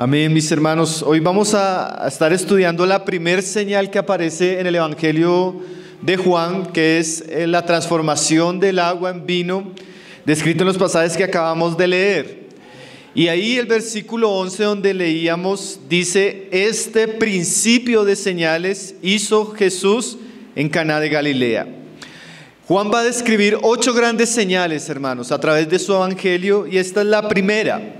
Amén, mis hermanos. Hoy vamos a estar estudiando la primer señal que aparece en el Evangelio de Juan, que es la transformación del agua en vino, descrito en los pasajes que acabamos de leer. Y ahí el versículo 11 donde leíamos dice: este principio de señales hizo Jesús en Caná de Galilea. Juan va a describir 8 grandes señales, hermanos, a través de su evangelio, y esta es la primera.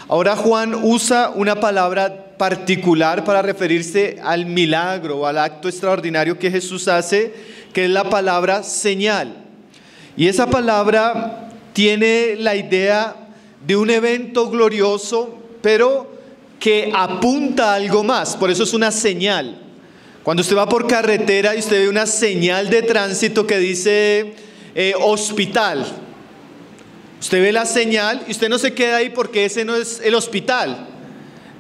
Ahora Juan usa una palabra particular para referirse al milagro o al acto extraordinario que Jesús hace, que es la palabra señal. Y esa palabra tiene la idea de un evento glorioso, pero que apunta a algo más. Por eso es una señal. Cuando usted va por carretera y usted ve una señal de tránsito que dice hospital, usted ve la señal y usted no se queda ahí porque ese no es el hospital,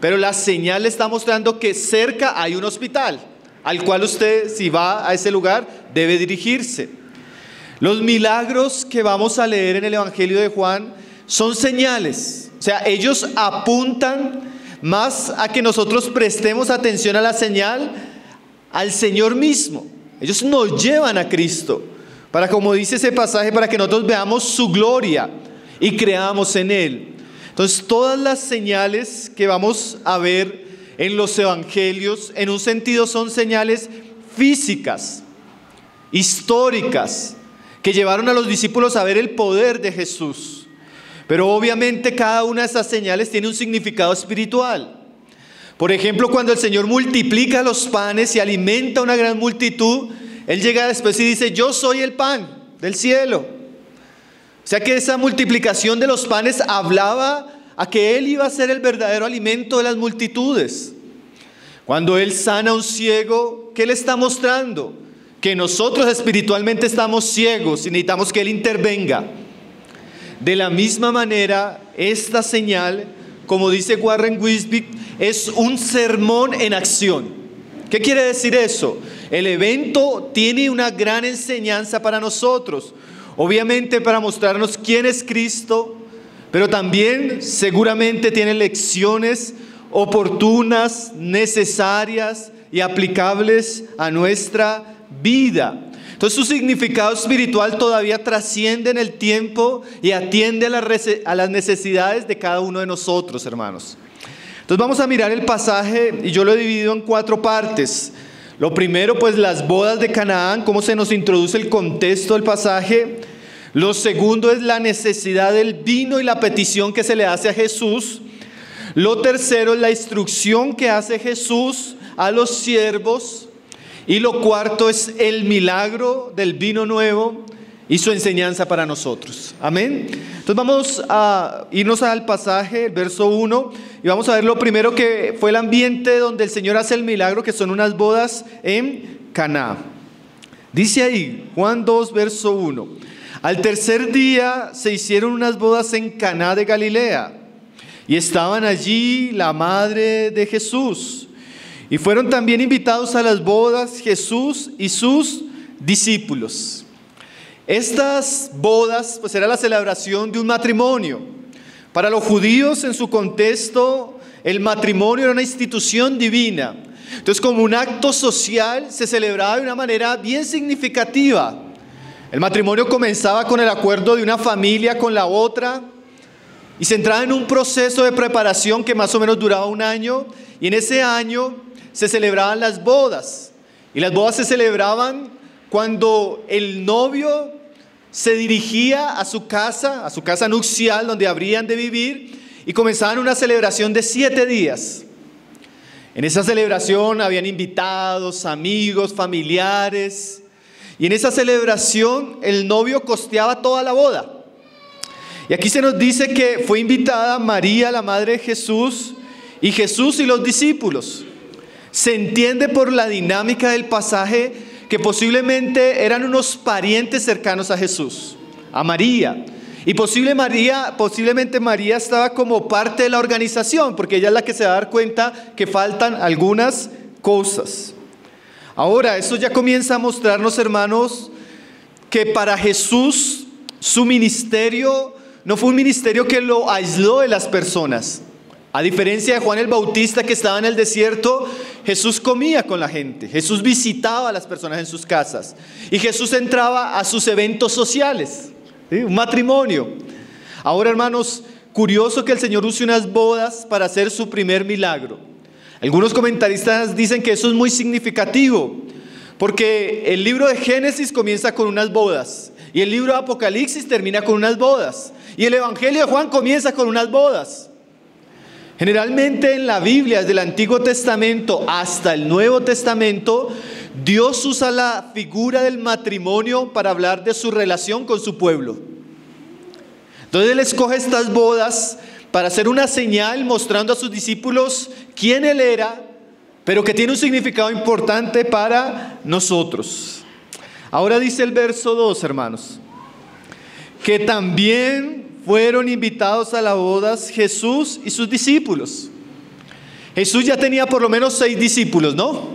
pero la señal le está mostrando que cerca hay un hospital al cual usted, si va a ese lugar, debe dirigirse. Los milagros que vamos a leer en el Evangelio de Juan son señales, o sea, ellos apuntan más a que nosotros prestemos atención a la señal, al Señor mismo. Ellos nos llevan a Cristo, para, como dice ese pasaje, para que nosotros veamos su gloria y creamos en Él. Entonces, todas las señales que vamos a ver en los evangelios, en un sentido, son señales físicas, históricas, que llevaron a los discípulos a ver el poder de Jesús. Pero obviamente cada una de esas señales tiene un significado espiritual. Por ejemplo, cuando el Señor multiplica los panes y alimenta a una gran multitud, Él llega después y dice: yo soy el pan del cielo. O sea que esa multiplicación de los panes hablaba a que Él iba a ser el verdadero alimento de las multitudes. Cuando Él sana a un ciego, ¿qué le está mostrando? Que nosotros espiritualmente estamos ciegos y necesitamos que Él intervenga. De la misma manera, esta señal, como dice Warren Wiersbe, es un sermón en acción. ¿Qué quiere decir eso? El evento tiene una gran enseñanza para nosotros. Obviamente para mostrarnos quién es Cristo, pero también seguramente tiene lecciones oportunas, necesarias y aplicables a nuestra vida. Entonces su significado espiritual todavía trasciende en el tiempo y atiende a las necesidades de cada uno de nosotros, hermanos. Entonces vamos a mirar el pasaje y yo lo he dividido en 4 partes. Lo primero, pues, las bodas de Canaán, cómo se nos introduce el contexto del pasaje. Lo segundo es la necesidad del vino y la petición que se le hace a Jesús. Lo tercero es la instrucción que hace Jesús a los siervos. Y lo cuarto es el milagro del vino nuevo y su enseñanza para nosotros. Amén. Entonces vamos a irnos al pasaje, el verso 1, y vamos a ver lo primero, que fue el ambiente donde el Señor hace el milagro, que son unas bodas en Caná. Dice ahí, Juan 2, verso 1. Al tercer día se hicieron unas bodas en Caná de Galilea, y estaban allí la madre de Jesús. Y fueron también invitados a las bodas Jesús y sus discípulos. Estas bodas, pues, era la celebración de un matrimonio. Para los judíos, en su contexto, el matrimonio era una institución divina. Entonces, como un acto social, se celebraba de una manera bien significativa. El matrimonio comenzaba con el acuerdo de una familia con la otra y se entraba en un proceso de preparación que más o menos duraba 1 año, y en ese año se celebraban las bodas. Y las bodas se celebraban cuando el novio se dirigía a su casa nupcial, donde habrían de vivir, y comenzaban una celebración de 7 días. En esa celebración habían invitados, amigos, familiares, y en esa celebración el novio costeaba toda la boda. Y aquí se nos dice que fue invitada María, la madre de Jesús y los discípulos. Se entiende por la dinámica del pasaje que posiblemente eran unos parientes cercanos a Jesús, a María. Y posiblemente María estaba como parte de la organización, porque ella es la que se va a dar cuenta que faltan algunas cosas. Ahora, eso ya comienza a mostrarnos, hermanos, que para Jesús su ministerio no fue un ministerio que lo aisló de las personas. A diferencia de Juan el Bautista que estaba en el desierto, Jesús comía con la gente, Jesús visitaba a las personas en sus casas y Jesús entraba a sus eventos sociales, ¿sí? Un matrimonio. Ahora, hermanos, curioso que el Señor use unas bodas para hacer su primer milagro. Algunos comentaristas dicen que eso es muy significativo, porque el libro de Génesis comienza con unas bodas y el libro de Apocalipsis termina con unas bodas y el Evangelio de Juan comienza con unas bodas. Generalmente en la Biblia, desde el Antiguo Testamento hasta el Nuevo Testamento, Dios usa la figura del matrimonio para hablar de su relación con su pueblo. Entonces Él escoge estas bodas para hacer una señal mostrando a sus discípulos quién Él era, pero que tiene un significado importante para nosotros. Ahora dice el verso 2, hermanos, que también fueron invitados a las bodas Jesús y sus discípulos. Jesús ya tenía por lo menos 6 discípulos, ¿no?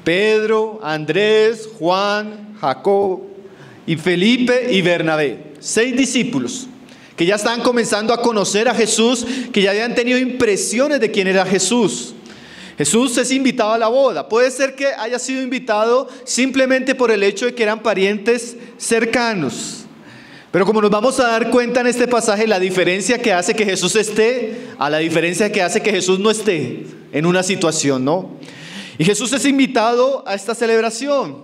Pedro, Andrés, Juan, Jacob y Felipe y Bernabé. 6 discípulos que ya estaban comenzando a conocer a Jesús, que ya habían tenido impresiones de quién era Jesús. Jesús es invitado a la boda. Puede ser que haya sido invitado simplemente por el hecho de que eran parientes cercanos. Pero como nos vamos a dar cuenta en este pasaje, la diferencia que hace que Jesús esté a la diferencia que hace que Jesús no esté en una situación, ¿no? Y Jesús es invitado a esta celebración.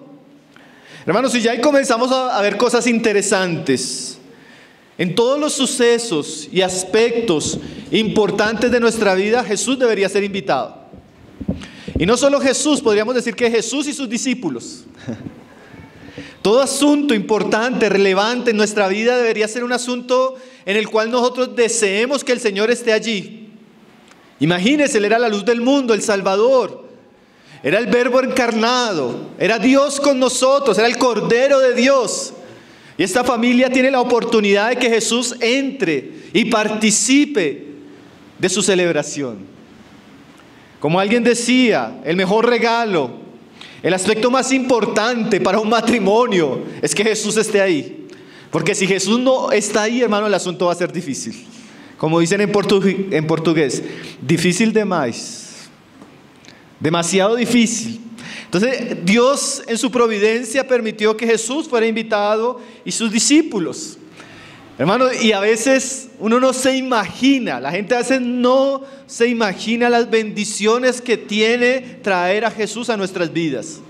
Hermanos, y ya ahí comenzamos a ver cosas interesantes. En todos los sucesos y aspectos importantes de nuestra vida, Jesús debería ser invitado. Y no solo Jesús, podríamos decir que Jesús y sus discípulos. Todo asunto importante, relevante en nuestra vida debería ser un asunto en el cual nosotros deseemos que el Señor esté allí. Imagínense, Él era la luz del mundo, el Salvador. Era el Verbo encarnado, era Dios con nosotros, era el Cordero de Dios. Y esta familia tiene la oportunidad de que Jesús entre y participe de su celebración. Como alguien decía, el mejor regalo, el aspecto más importante para un matrimonio es que Jesús esté ahí. Porque si Jesús no está ahí, hermano, el asunto va a ser difícil. Como dicen en portugués, difícil demais. Demasiado difícil. Entonces, Dios en su providencia permitió que Jesús fuera invitado y sus discípulos. Hermano, y a veces uno no se imagina, la gente a veces no se imagina las bendiciones que tiene traer a Jesús a nuestras vidas.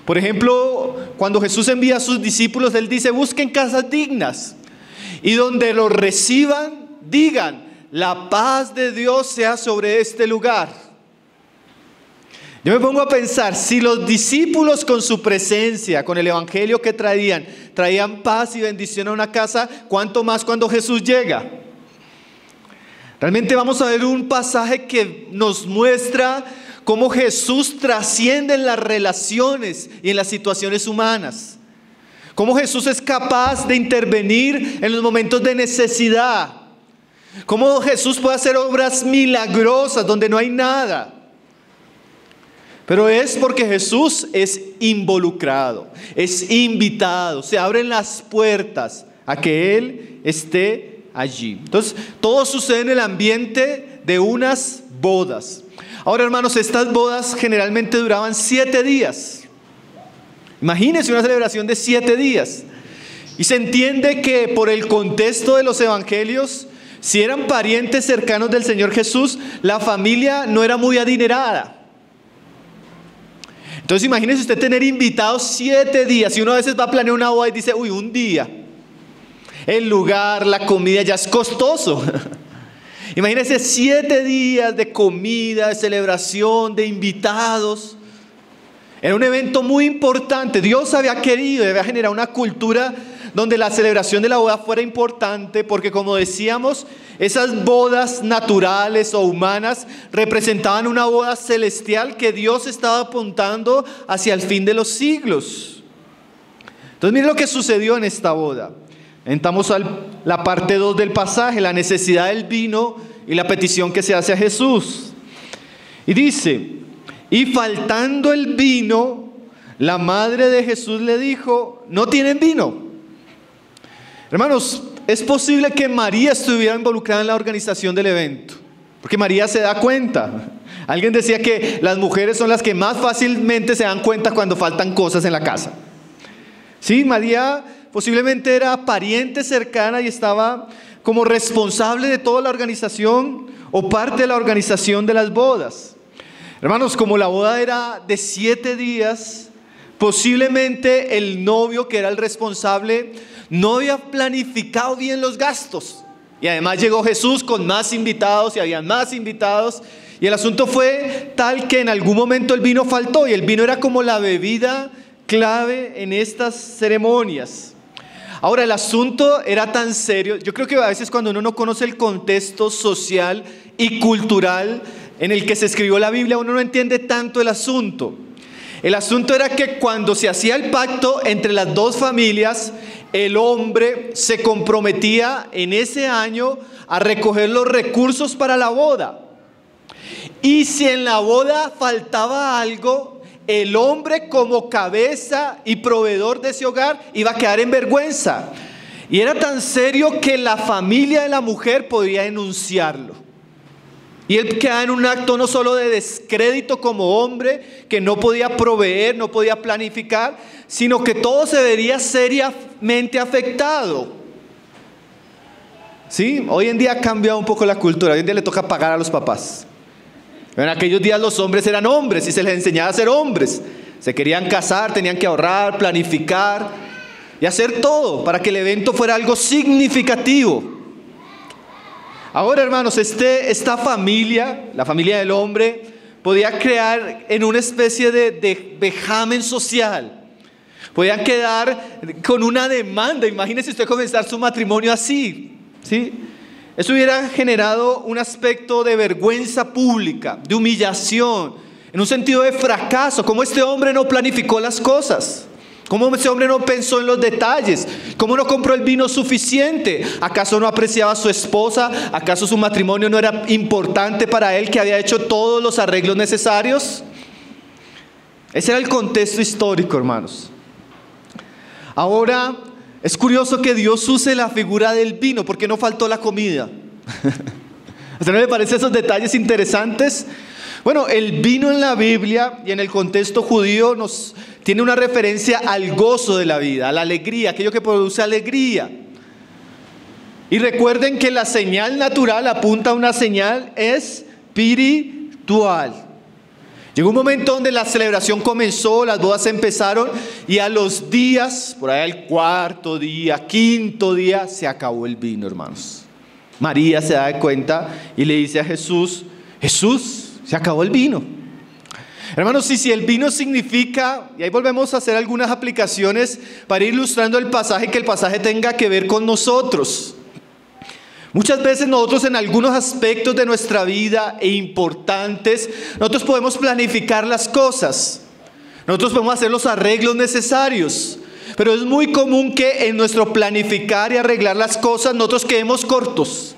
Por ejemplo, cuando Jesús envía a sus discípulos, Él dice, busquen casas dignas y donde los reciban, digan, la paz de Dios sea sobre este lugar. Yo me pongo a pensar, si los discípulos con su presencia, con el evangelio que traían paz y bendición a una casa, ¿cuánto más cuando Jesús llega? Realmente vamos a ver un pasaje que nos muestra cómo Jesús trasciende en las relaciones y en las situaciones humanas. Cómo Jesús es capaz de intervenir en los momentos de necesidad. Cómo Jesús puede hacer obras milagrosas donde no hay nada. Pero es porque Jesús es involucrado, es invitado, se abren las puertas a que Él esté allí. Entonces, todo sucede en el ambiente de unas bodas. Ahora, hermanos, estas bodas generalmente duraban 7 días. Imagínense una celebración de 7 días. Y se entiende que por el contexto de los evangelios, si eran parientes cercanos del Señor Jesús, la familia no era muy adinerada. Entonces imagínese usted tener invitados 7 días y uno a veces va a planear una boda y dice, uy, un día. El lugar, la comida ya es costoso. Imagínese 7 días de comida, de celebración, de invitados. Era un evento muy importante. Dios había querido, había generado una cultura donde la celebración de la boda fuera importante porque, como decíamos, esas bodas naturales o humanas representaban una boda celestial que Dios estaba apuntando hacia el fin de los siglos. Entonces miren lo que sucedió en esta boda. Entramos a la parte 2 del pasaje, la necesidad del vino y la petición que se hace a Jesús. Y dice, y faltando el vino, la madre de Jesús le dijo, ¿no tienen vino? Hermanos, es posible que María estuviera involucrada en la organización del evento. porque María se da cuenta. Alguien decía que las mujeres son las que más fácilmente se dan cuenta cuando faltan cosas en la casa. Sí, María posiblemente era pariente cercana y estaba como responsable de toda la organización o parte de la organización de las bodas. Hermanos, como la boda era de 7 días, posiblemente el novio, que era el responsable, no había planificado bien los gastos. Y además llegó Jesús con más invitados y habían más invitados. Y el asunto fue tal que en algún momento el vino faltó, y el vino era como la bebida clave en estas ceremonias. Ahora, el asunto era tan serio. Yo creo que a veces cuando uno no conoce el contexto social y cultural en el que se escribió la Biblia, uno no entiende tanto el asunto. El asunto era que cuando se hacía el pacto entre las dos familias, el hombre se comprometía en ese año a recoger los recursos para la boda. Y si en la boda faltaba algo, el hombre, como cabeza y proveedor de ese hogar, iba a quedar en vergüenza. Y era tan serio que la familia de la mujer podía denunciarlo. Y él quedaba en un acto no solo de descrédito como hombre, que no podía proveer, no podía planificar, sino que todo se vería seriamente afectado. ¿Sí? Hoy en día ha cambiado un poco la cultura. Hoy en día le toca pagar a los papás. En aquellos días los hombres eran hombres y se les enseñaba a ser hombres. Se querían casar, tenían que ahorrar, planificar y hacer todo para que el evento fuera algo significativo. Ahora, hermanos, esta familia, la familia del hombre, podía crear en una especie de vejamen social. Podían quedar con una demanda. Imagínese usted comenzar su matrimonio así, ¿sí? Eso hubiera generado un aspecto de vergüenza pública, de humillación, en un sentido de fracaso. ¿Cómo este hombre no planificó las cosas? ¿Cómo ese hombre no pensó en los detalles? ¿Cómo no compró el vino suficiente? ¿Acaso no apreciaba a su esposa? ¿Acaso su matrimonio no era importante para él, que había hecho todos los arreglos necesarios? Ese era el contexto histórico, hermanos. Ahora, es curioso que Dios use la figura del vino, porque no faltó la comida. ¿A usted no le parecen esos detalles interesantes? Bueno, el vino en la Biblia y en el contexto judío tiene una referencia al gozo de la vida, a la alegría, aquello que produce alegría. Y recuerden que la señal natural apunta a una señal espiritual. Llegó un momento donde la celebración comenzó, las bodas empezaron, y a los días, por ahí el 4.º día, 5.º día, se acabó el vino, hermanos. María se da cuenta y le dice a Jesús: Jesús, se acabó el vino. Hermanos, si el vino significa, y ahí volvemos a hacer algunas aplicaciones para ir ilustrando el pasaje, que el pasaje tenga que ver con nosotros. Muchas veces nosotros, en algunos aspectos de nuestra vida importantes, nosotros podemos planificar las cosas, nosotros podemos hacer los arreglos necesarios, pero es muy común que en nuestro planificar y arreglar las cosas nosotros quedemos cortos.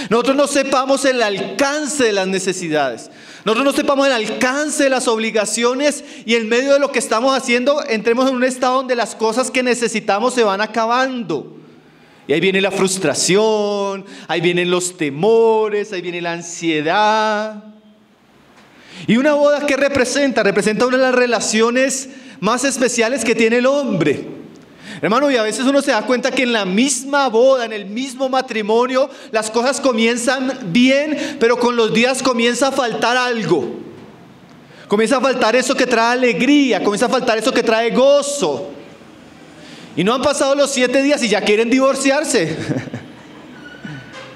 Nosotros no sepamos el alcance de las necesidades, nosotros no sepamos el alcance de las obligaciones, y en medio de lo que estamos haciendo entremos en un estado donde las cosas que necesitamos se van acabando. Y ahí viene la frustración, ahí vienen los temores, ahí viene la ansiedad. Y una boda, ¿qué representa? Representa una de las relaciones más especiales que tiene el hombre. Hermano, y a veces uno se da cuenta que en la misma boda, en el mismo matrimonio, las cosas comienzan bien, pero con los días comienza a faltar algo. Comienza a faltar eso que trae alegría, comienza a faltar eso que trae gozo. Y no han pasado los 7 días y ya quieren divorciarse.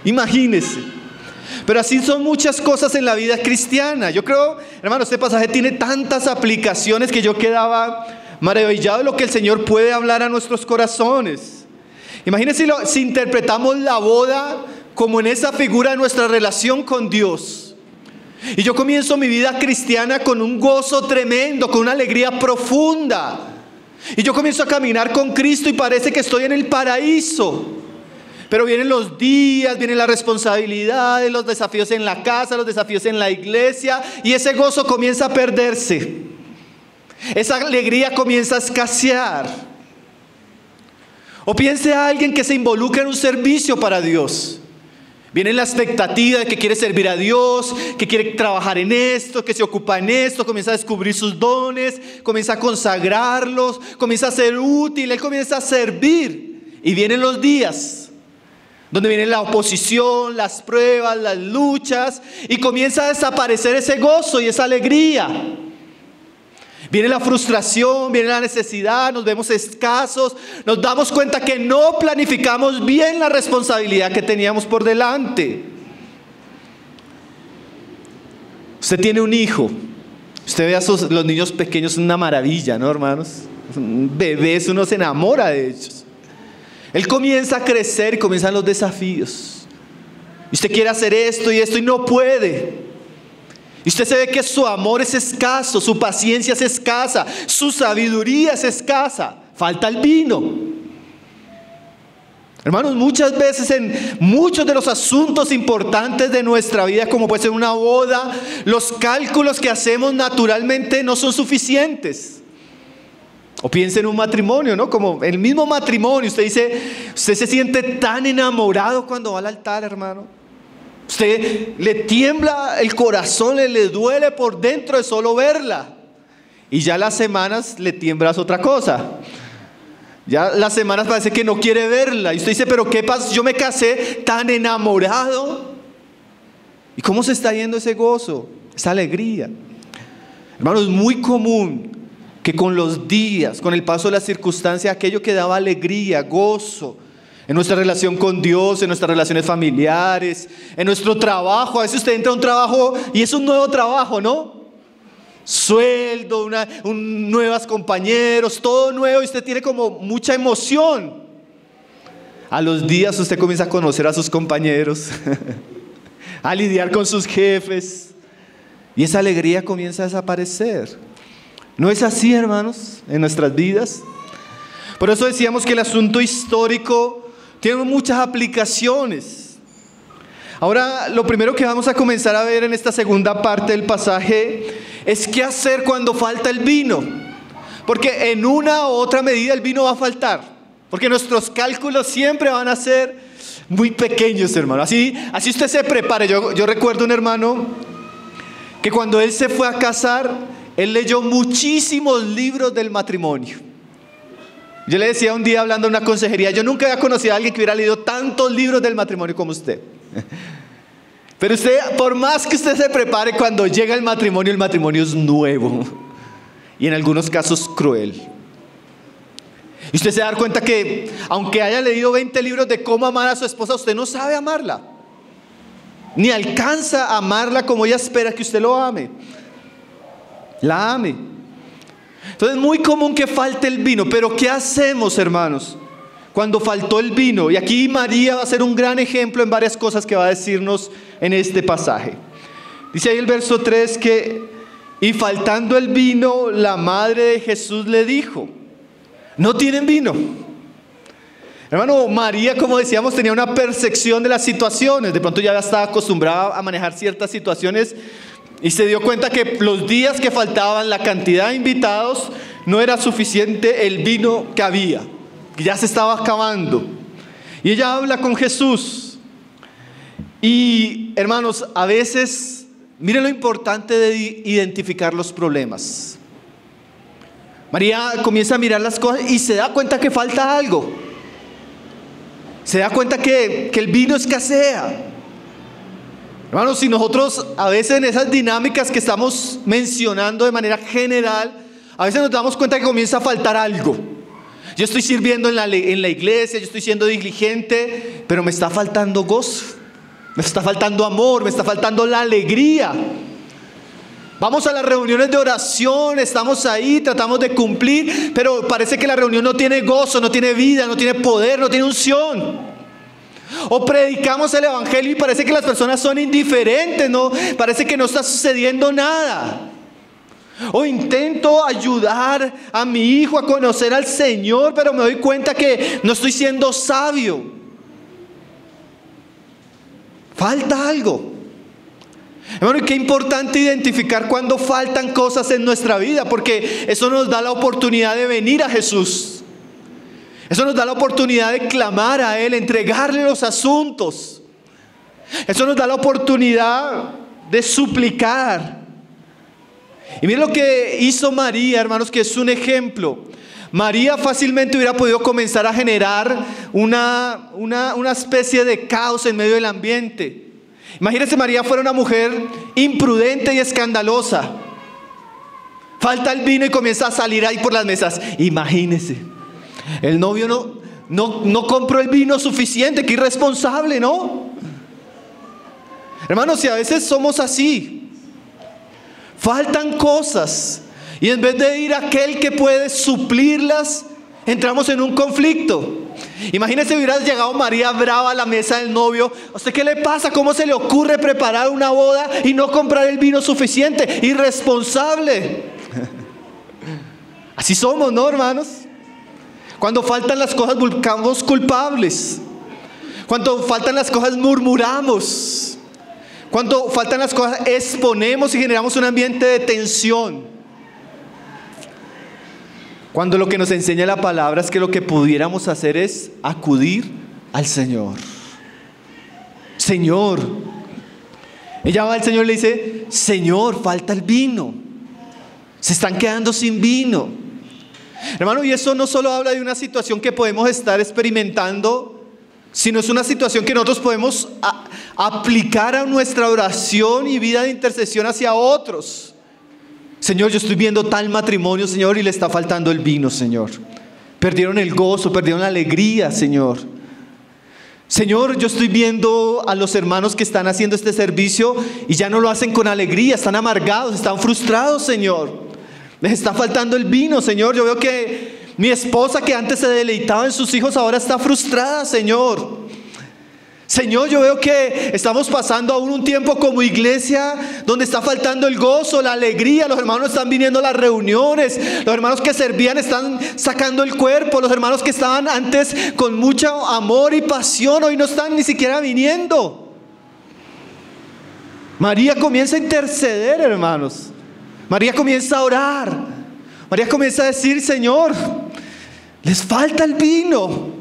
Imagínense. Pero así son muchas cosas en la vida cristiana. Yo creo, hermano, este pasaje tiene tantas aplicaciones que yo quedaba maravillado de lo que el Señor puede hablar a nuestros corazones. Imagínense si interpretamos la boda como en esa figura de nuestra relación con Dios. Y yo comienzo mi vida cristiana con un gozo tremendo, con una alegría profunda. Y yo comienzo a caminar con Cristo y parece que estoy en el paraíso. Pero vienen los días, vienen las responsabilidades, los desafíos en la casa, los desafíos en la iglesia, y ese gozo comienza a perderse. Esa alegría comienza a escasear. O piense a alguien que se involucra en un servicio para Dios. Viene la expectativa de que quiere servir a Dios, que quiere trabajar en esto, que se ocupa en esto, comienza a descubrir sus dones, comienza a consagrarlos, comienza a ser útil, él comienza a servir. Y vienen los días donde viene la oposición, las pruebas, las luchas, y comienza a desaparecer ese gozo y esa alegría. Viene la frustración, viene la necesidad, nos vemos escasos, nos damos cuenta que no planificamos bien la responsabilidad que teníamos por delante. Usted tiene un hijo, usted ve a los niños pequeños, es una maravilla, ¿no, hermanos? Bebés, uno se enamora de ellos. Él comienza a crecer y comienzan los desafíos. Y usted quiere hacer esto y no puede. Y usted se ve que su amor es escaso, su paciencia es escasa, su sabiduría es escasa. Falta el vino. Hermanos, muchas veces en muchos de los asuntos importantes de nuestra vida, como puede ser una boda, los cálculos que hacemos naturalmente no son suficientes. O piense en un matrimonio, ¿no? Como el mismo matrimonio, usted se siente tan enamorado cuando va al altar, hermano. Usted le tiembla el corazón, le duele por dentro de solo verla. Y ya las semanas le tiemblas otra cosa. Ya las semanas parece que no quiere verla. Y usted dice, pero ¿qué pasa? Yo me casé tan enamorado. ¿Y cómo se está yendo ese gozo, esa alegría? Hermano, es muy común que con los días, con el paso de las circunstancias, aquello que daba alegría, gozo, en nuestra relación con Dios, en nuestras relaciones familiares, en nuestro trabajo. A veces usted entra a un trabajo y es un nuevo trabajo, ¿no? Sueldo, nuevos compañeros, todo nuevo, y usted tiene como mucha emoción. A los días usted comienza a conocer a sus compañeros, a lidiar con sus jefes, y esa alegría comienza a desaparecer. ¿No es así, hermanos, en nuestras vidas? Por eso decíamos que el asunto histórico tiene muchas aplicaciones. Ahora, lo primero que vamos a comenzar a ver en esta segunda parte del pasaje es qué hacer cuando falta el vino. Porque en una u otra medida el vino va a faltar. Porque nuestros cálculos siempre van a ser muy pequeños, hermano. Así usted se prepare. Yo recuerdo un hermano que cuando él se fue a casar, él leyó muchísimos libros del matrimonio. Yo le decía un día hablando en una consejería, yo nunca había conocido a alguien que hubiera leído tantos libros del matrimonio como usted. Pero usted, por más que usted se prepare, cuando llega el matrimonio es nuevo. Y en algunos casos cruel. Y usted se da cuenta que, aunque haya leído 20 libros de cómo amar a su esposa, usted no sabe amarla. Ni alcanza a amarla como ella espera que usted lo ame. La ame. Entonces es muy común que falte el vino, pero ¿qué hacemos, hermanos, cuando faltó el vino? Y aquí María va a ser un gran ejemplo en varias cosas que va a decirnos en este pasaje. Dice ahí el verso 3 que, y faltando el vino, la madre de Jesús le dijo, ¿no tienen vino? Hermano, María, como decíamos, tenía una percepción de las situaciones. De pronto ya estaba acostumbrada a manejar ciertas situaciones y se dio cuenta que los días que faltaban, la cantidad de invitados, no era suficiente el vino que había, que ya se estaba acabando. Y ella habla con Jesús. Y hermanos, a veces, miren lo importante de identificar los problemas. María comienza a mirar las cosas y se da cuenta que falta algo. Se da cuenta que el vino escasea. Hermanos, si nosotros a veces en esas dinámicas que estamos mencionando de manera general, a veces nos damos cuenta que comienza a faltar algo. Yo estoy sirviendo en la iglesia, yo estoy siendo diligente, pero me está faltando gozo, me está faltando amor, me está faltando la alegría. Vamos a las reuniones de oración, estamos ahí, tratamos de cumplir, pero parece que la reunión no tiene gozo, no tiene vida, no tiene poder, no tiene unción. O predicamos el evangelio y parece que las personas son indiferentes, ¿no? Parece que no está sucediendo nada. O intento ayudar a mi hijo a conocer al Señor, pero me doy cuenta que no estoy siendo sabio. Falta algo. Hermano, y qué importante identificar cuando faltan cosas en nuestra vida, porque eso nos da la oportunidad de venir a Jesús. Eso nos da la oportunidad de clamar a Él, entregarle los asuntos. Eso nos da la oportunidad de suplicar. Y miren lo que hizo María, hermanos, que es un ejemplo. María fácilmente hubiera podido comenzar a generar una especie de caos en medio del ambiente. Imagínense, María fuera una mujer imprudente y escandalosa. Falta el vino y comienza a salir ahí por las mesas. Imagínense, el novio no compró el vino suficiente, qué irresponsable, ¿no? Hermanos, si a veces somos así, faltan cosas, y en vez de ir a aquel que puede suplirlas, entramos en un conflicto. Imagínese, hubiera llegado María brava a la mesa del novio. ¿A usted qué le pasa? ¿Cómo se le ocurre preparar una boda y no comprar el vino suficiente? Irresponsable. Así somos, ¿no, hermanos? Cuando faltan las cosas buscamos culpables. Cuando faltan las cosas murmuramos. Cuando faltan las cosas exponemos y generamos un ambiente de tensión. Cuando lo que nos enseña la palabra es que lo que pudiéramos hacer es acudir al Señor. Señor. Ella va al Señor y le dice: Señor, falta el vino. Se están quedando sin vino. Hermano, y eso no solo habla de una situación que podemos estar experimentando, sino es una situación que nosotros podemos aplicar a nuestra oración y vida de intercesión hacia otros. Señor, yo estoy viendo tal matrimonio, Señor, y le está faltando el vino, Señor. Perdieron el gozo, perdieron la alegría, Señor. Señor, yo estoy viendo a los hermanos que están haciendo este servicio y ya no lo hacen con alegría, están amargados, están frustrados, Señor. Les está faltando el vino, Señor. Yo veo que mi esposa, que antes se deleitaba en sus hijos, ahora está frustrada, Señor. Señor, yo veo que estamos pasando aún un tiempo como iglesia donde está faltando el gozo, la alegría. Los hermanos están viniendo a las reuniones. Los hermanos que servían están sacando el cuerpo. Los hermanos que estaban antes con mucho amor y pasión, hoy no están ni siquiera viniendo. María comienza a interceder, hermanos. María comienza a orar. María comienza a decir: Señor, les falta el vino.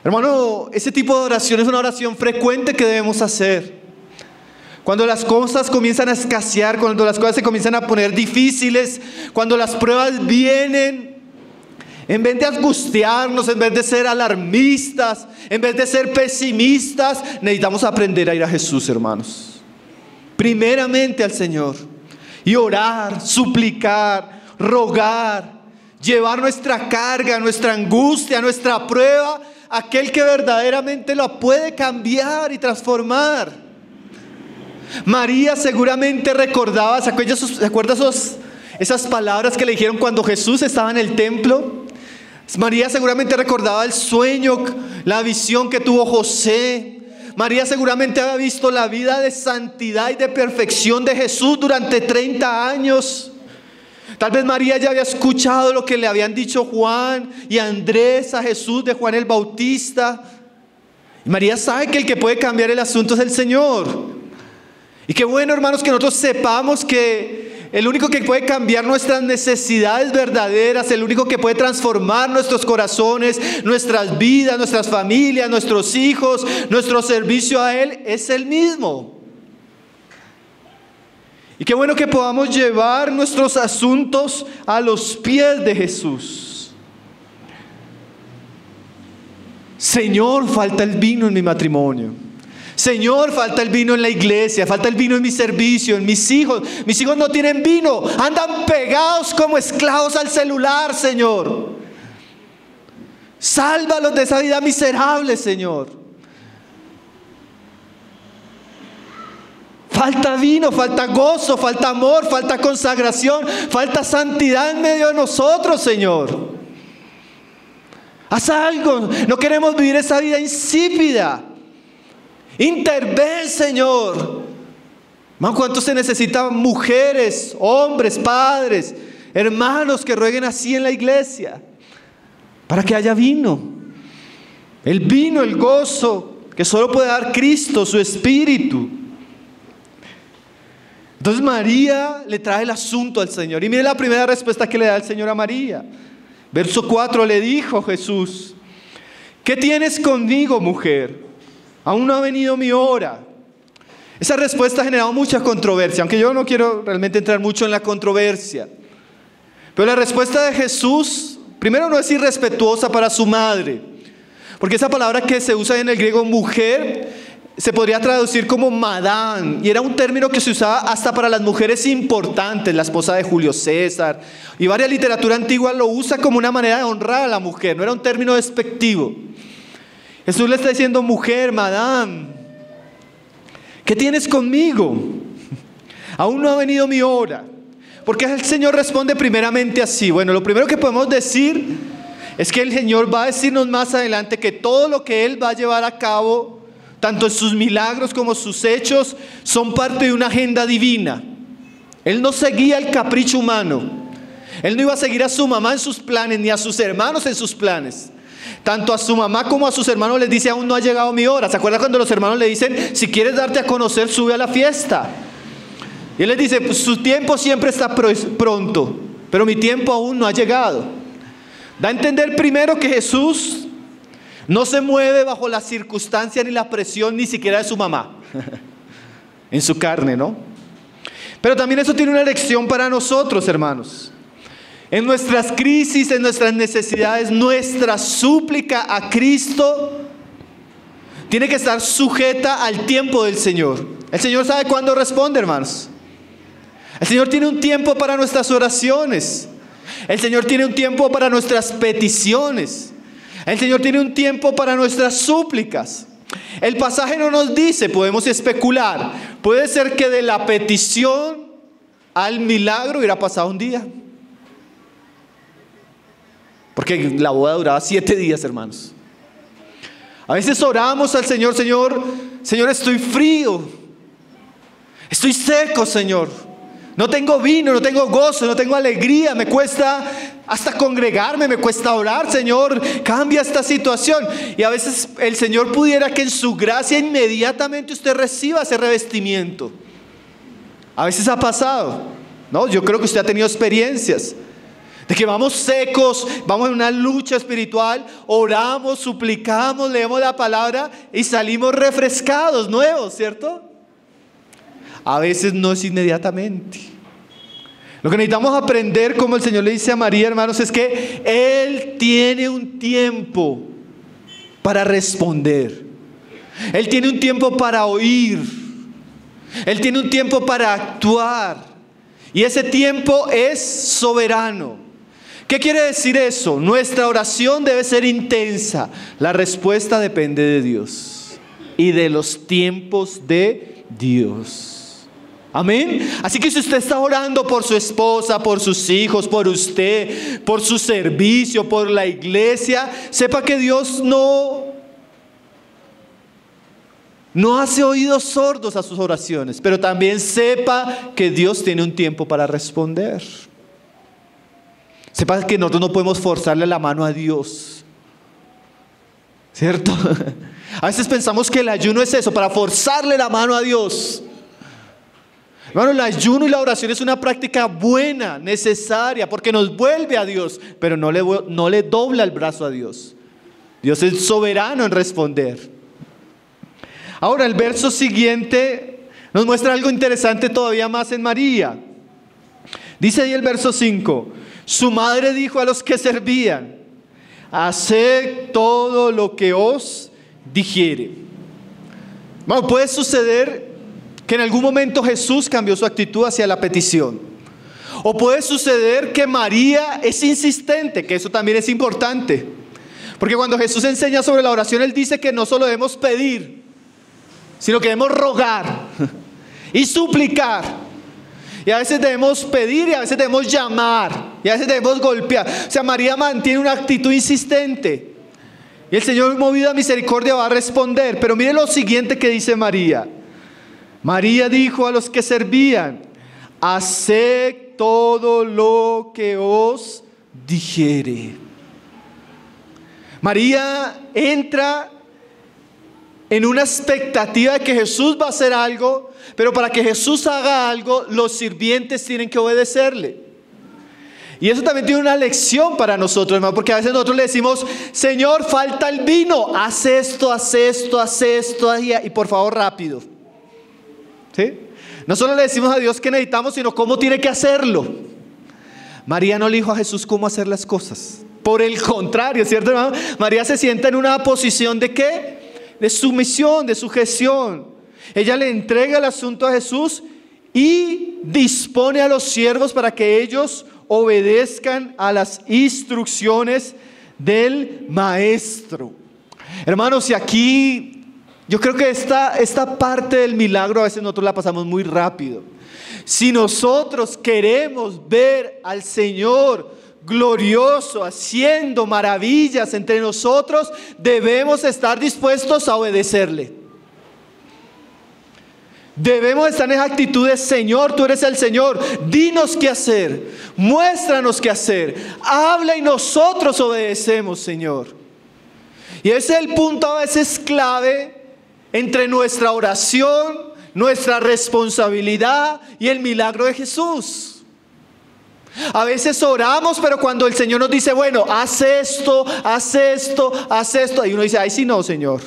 Hermano, ese tipo de oración es una oración frecuente que debemos hacer. Cuando las cosas comienzan a escasear, cuando las cosas se comienzan a poner difíciles, cuando las pruebas vienen, en vez de angustiarnos, en vez de ser alarmistas, en vez de ser pesimistas, necesitamos aprender a ir a Jesús, hermanos. Primeramente al Señor. Y orar, suplicar, rogar, llevar nuestra carga, nuestra angustia, nuestra prueba, aquel que verdaderamente la puede cambiar y transformar. María seguramente recordaba, ¿se acuerda esas palabras que le dijeron cuando Jesús estaba en el templo? María seguramente recordaba el sueño, la visión que tuvo José. María seguramente había visto la vida de santidad y de perfección de Jesús durante 30 años. Tal vez María ya había escuchado lo que le habían dicho Juan y Andrés a Jesús de Juan el Bautista. Y María sabe que el que puede cambiar el asunto es el Señor. Y qué bueno, hermanos, que nosotros sepamos que el único que puede cambiar nuestras necesidades verdaderas, el único que puede transformar nuestros corazones, nuestras vidas, nuestras familias, nuestros hijos, nuestro servicio a Él, es Él mismo. Y qué bueno que podamos llevar nuestros asuntos a los pies de Jesús. Señor, falta el vino en mi matrimonio. Señor, falta el vino en la iglesia, falta el vino en mi servicio, en mis hijos. Mis hijos no tienen vino, andan pegados como esclavos al celular, Señor. Sálvalos de esa vida miserable, Señor. Falta vino, falta gozo, falta amor, falta consagración, falta santidad en medio de nosotros, Señor. Haz algo, no queremos vivir esa vida insípida. Interven, Señor. ¿Cuántos se necesitan? Mujeres, hombres, padres, hermanos que rueguen así en la iglesia para que haya vino. El vino, el gozo que solo puede dar Cristo, su Espíritu. Entonces María le trae el asunto al Señor. Y mire la primera respuesta que le da el Señor a María. Verso 4, le dijo Jesús: ¿qué tienes conmigo, mujer? Aún no ha venido mi hora. Esa respuesta ha generado mucha controversia, aunque yo no quiero realmente entrar mucho en la controversia. Pero la respuesta de Jesús, primero, no es irrespetuosa para su madre, porque esa palabra que se usa en el griego mujer se podría traducir como madame, y era un término que se usaba hasta para las mujeres importantes, la esposa de Julio César, y varias literatura antigua lo usa como una manera de honrar a la mujer, no era un término despectivo. Jesús le está diciendo, mujer, madame, ¿qué tienes conmigo? Aún no ha venido mi hora. Porque el Señor responde primeramente así. Bueno, lo primero que podemos decir es que el Señor va a decirnos más adelante que todo lo que Él va a llevar a cabo, tanto sus milagros como sus hechos, son parte de una agenda divina. Él no seguía el capricho humano. Él no iba a seguir a su mamá en sus planes, ni a sus hermanos en sus planes. Tanto a su mamá como a sus hermanos les dice, aún no ha llegado mi hora. ¿Se acuerdan cuando los hermanos le dicen, si quieres darte a conocer, sube a la fiesta? Y Él les dice, pues su tiempo siempre está pronto, pero mi tiempo aún no ha llegado. Da a entender primero que Jesús no se mueve bajo la circunstancia ni la presión ni siquiera de su mamá, en su carne, ¿no? Pero también eso tiene una lección para nosotros, hermanos. En nuestras crisis, en nuestras necesidades, nuestra súplica a Cristo tiene que estar sujeta al tiempo del Señor. El Señor sabe cuándo responde, hermanos. El Señor tiene un tiempo para nuestras oraciones. El Señor tiene un tiempo para nuestras peticiones. El Señor tiene un tiempo para nuestras súplicas. El pasaje no nos dice, podemos especular. Puede ser que de la petición al milagro hubiera pasado un día. Porque la boda duraba 7 días, hermanos. A veces oramos al Señor, Señor, estoy frío. Estoy seco, Señor. No tengo vino, no tengo gozo, no tengo alegría. Me cuesta hasta congregarme, me cuesta orar. Señor, cambia esta situación. Y a veces el Señor pudiera que en su gracia inmediatamente usted reciba ese revestimiento. A veces ha pasado, ¿no? Yo creo que usted ha tenido experiencias de que vamos secos, vamos en una lucha espiritual, oramos, suplicamos, leemos la palabra y salimos refrescados, nuevos, ¿cierto? A veces no es inmediatamente. Lo que necesitamos aprender, como el Señor le dice a María, hermanos, es que Él tiene un tiempo para responder. Él tiene un tiempo para oír. Él tiene un tiempo para actuar. Y ese tiempo es soberano. ¿Qué quiere decir eso? Nuestra oración debe ser intensa. La respuesta depende de Dios y de los tiempos de Dios. Amén. Así que si usted está orando por su esposa, por sus hijos, por usted, por su servicio, por la iglesia, sepa que Dios no hace oídos sordos a sus oraciones, pero también sepa que Dios tiene un tiempo para responder. Sepa que nosotros no podemos forzarle la mano a Dios, ¿cierto? A veces pensamos que el ayuno es eso, para forzarle la mano a Dios. Hermano, el ayuno y la oración es una práctica buena, necesaria, porque nos vuelve a Dios, pero no le dobla el brazo a Dios. Dios es soberano en responder. Ahora el verso siguiente nos muestra algo interesante todavía más en María. Dice ahí el verso 5, su madre dijo a los que servían, haced todo lo que os dijere. Bueno, puede suceder que en algún momento Jesús cambió su actitud hacia la petición. O puede suceder que María es insistente, que eso también es importante. Porque cuando Jesús enseña sobre la oración, Él dice que no solo debemos pedir, sino que debemos rogar y suplicar. Y a veces debemos pedir y a veces debemos llamar y a veces debemos golpear. O sea, María mantiene una actitud insistente. Y el Señor, movido a misericordia, va a responder. Pero mire lo siguiente que dice María. María dijo a los que servían, haced todo lo que os dijere. María entra en una expectativa de que Jesús va a hacer algo, pero para que Jesús haga algo, los sirvientes tienen que obedecerle. Y eso también tiene una lección para nosotros, hermano, porque a veces nosotros le decimos, Señor, falta el vino, haz esto, haz esto, haz esto, y por favor rápido. ¿Sí? No solo le decimos a Dios que necesitamos, sino cómo tiene que hacerlo. María no le dijo a Jesús cómo hacer las cosas. Por el contrario, ¿cierto, hermano? María se sienta en una posición ¿de qué? De sumisión, de sujeción. Ella le entrega el asunto a Jesús y dispone a los siervos para que ellos obedezcan a las instrucciones del maestro. Hermanos, y aquí yo creo que esta parte del milagro a veces nosotros la pasamos muy rápido. Si nosotros queremos ver al Señor glorioso haciendo maravillas entre nosotros, debemos estar dispuestos a obedecerle. Debemos estar en esa actitud de Señor, tú eres el Señor, dinos qué hacer, muéstranos qué hacer, habla y nosotros obedecemos, Señor. Y ese es el punto a veces clave entre nuestra oración, nuestra responsabilidad y el milagro de Jesús. A veces oramos, pero cuando el Señor nos dice, bueno, haz esto, haz esto, haz esto, y uno dice, ay, sí, no, Señor.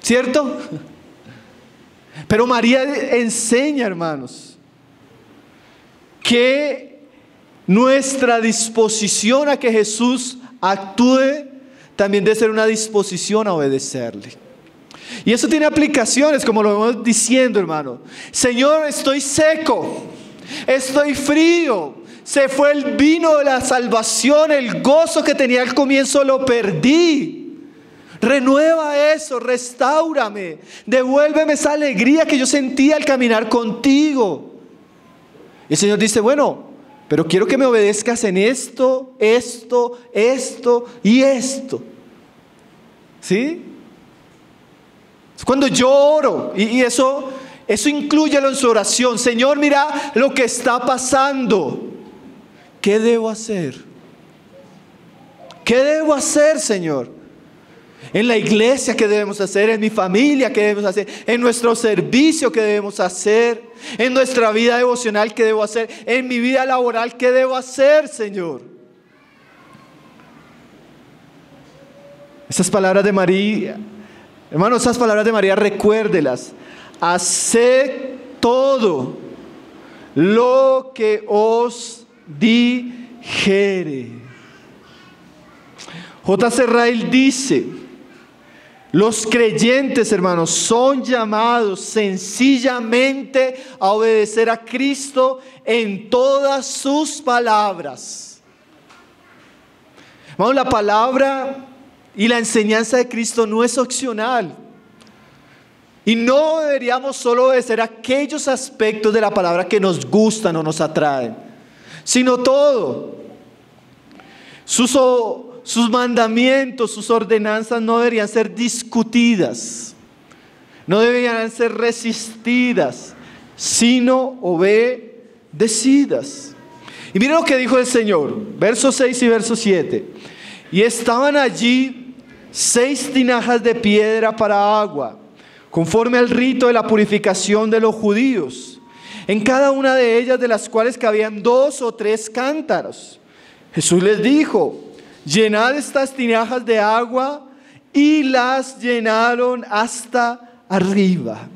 ¿Cierto? Pero María enseña, hermanos, que nuestra disposición a que Jesús actúe también debe ser una disposición a obedecerle. Y eso tiene aplicaciones, como lo vamos diciendo, hermano. Señor, estoy seco, estoy frío, se fue el vino de la salvación, el gozo que tenía al comienzo lo perdí. Renueva eso, restáurame, devuélveme esa alegría que yo sentía al caminar contigo. Y el Señor dice, bueno, pero quiero que me obedezcas en esto, esto, esto y esto. ¿Sí? Cuando yo oro, y eso inclúyelo en su oración. Señor, mira lo que está pasando. ¿Qué debo hacer? ¿Qué debo hacer, Señor? En la iglesia, ¿qué debemos hacer? En mi familia, ¿qué debemos hacer? En nuestro servicio, ¿qué debemos hacer? En nuestra vida devocional, ¿qué debo hacer? En mi vida laboral, ¿qué debo hacer, Señor? Esas palabras de María, hermanos, esas palabras de María, recuérdelas. Haced todo lo que os dijere. J.C. Ryle dice, los creyentes, hermanos, son llamados sencillamente a obedecer a Cristo en todas sus palabras. Hermanos, la palabra y la enseñanza de Cristo no es opcional. Y no deberíamos solo obedecer aquellos aspectos de la palabra que nos gustan o nos atraen, sino todo. Sus mandamientos, sus ordenanzas no deberían ser discutidas, no deberían ser resistidas, sino obedecidas. Y miren lo que dijo el Señor, versos 6 y verso 7. Y estaban allí 6 tinajas de piedra para agua, conforme al rito de la purificación de los judíos, en cada una de ellas de las cuales cabían 2 o 3 cántaros. Jesús les dijo, llenad estas tinajas de agua, y las llenaron hasta arriba.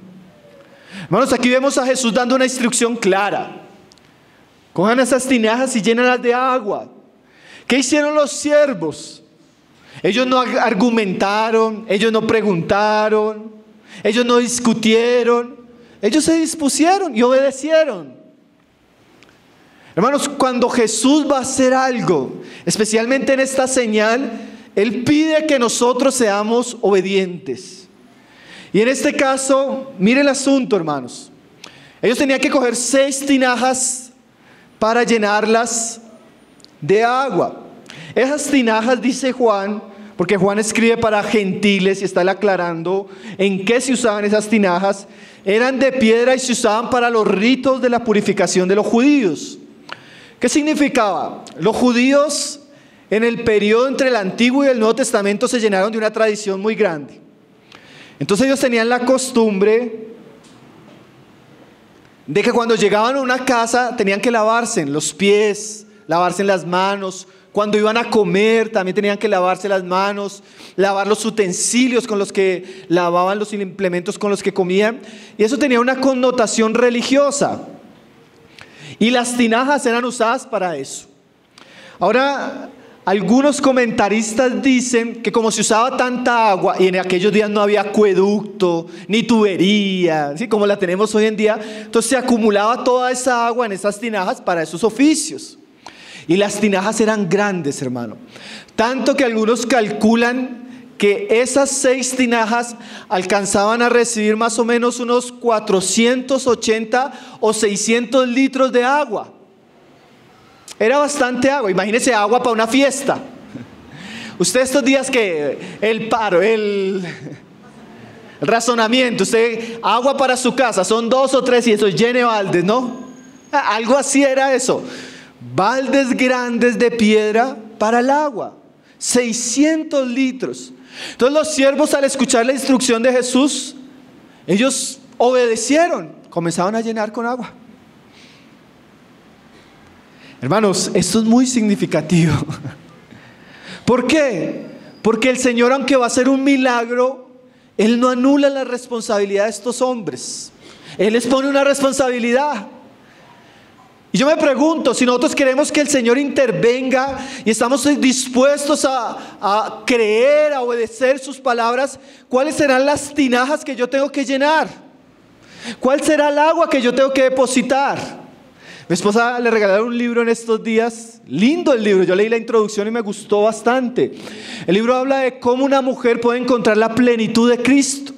Hermanos, aquí vemos a Jesús dando una instrucción clara. Cojan esas tinajas y llénenlas de agua. ¿Qué hicieron los siervos? Ellos no argumentaron, ellos no preguntaron, ellos no discutieron, ellos se dispusieron y obedecieron. Hermanos, cuando Jesús va a hacer algo, especialmente en esta señal, Él pide que nosotros seamos obedientes. Y en este caso, mire el asunto, hermanos. Ellos tenían que coger 6 tinajas para llenarlas de agua. Esas tinajas, dice Juan, porque Juan escribe para gentiles y está aclarando en qué se usaban esas tinajas, eran de piedra y se usaban para los ritos de la purificación de los judíos. ¿Qué significaba? Los judíos en el periodo entre el Antiguo y el Nuevo Testamento se llenaron de una tradición muy grande. Entonces ellos tenían la costumbre de que cuando llegaban a una casa tenían que lavarse los pies, lavarse las manos. Cuando iban a comer también tenían que lavarse las manos, lavar los utensilios con los que lavaban los implementos con los que comían. Y eso tenía una connotación religiosa. Y las tinajas eran usadas para eso. Ahora, algunos comentaristas dicen que como se usaba tanta agua y en aquellos días no había acueducto ni tubería, ¿sí? Como la tenemos hoy en día, entonces se acumulaba toda esa agua en esas tinajas para esos oficios. Y las tinajas eran grandes, hermano. Tanto que algunos calculan que esas 6 tinajas alcanzaban a recibir más o menos unos 480 o 600 litros de agua. Era bastante agua. Imagínese agua para una fiesta. Usted estos días que el razonamiento, usted agua para su casa, son 2 o 3 y eso llene baldes, ¿no? Algo así era eso. Baldes grandes de piedra para el agua, 600 litros. Entonces los siervos, al escuchar la instrucción de Jesús, ellos obedecieron, comenzaron a llenar con agua. Hermanos, esto es muy significativo. ¿Por qué? Porque el Señor, aunque va a hacer un milagro, Él no anula la responsabilidad de estos hombres. Él les pone una responsabilidad. Y yo me pregunto, si nosotros queremos que el Señor intervenga y estamos dispuestos a creer, a obedecer sus palabras, ¿cuáles serán las tinajas que yo tengo que llenar? ¿Cuál será el agua que yo tengo que depositar? Mi esposa le regalaron un libro en estos días, lindo el libro, yo leí la introducción y me gustó bastante. El libro habla de cómo una mujer puede encontrar la plenitud de Cristo.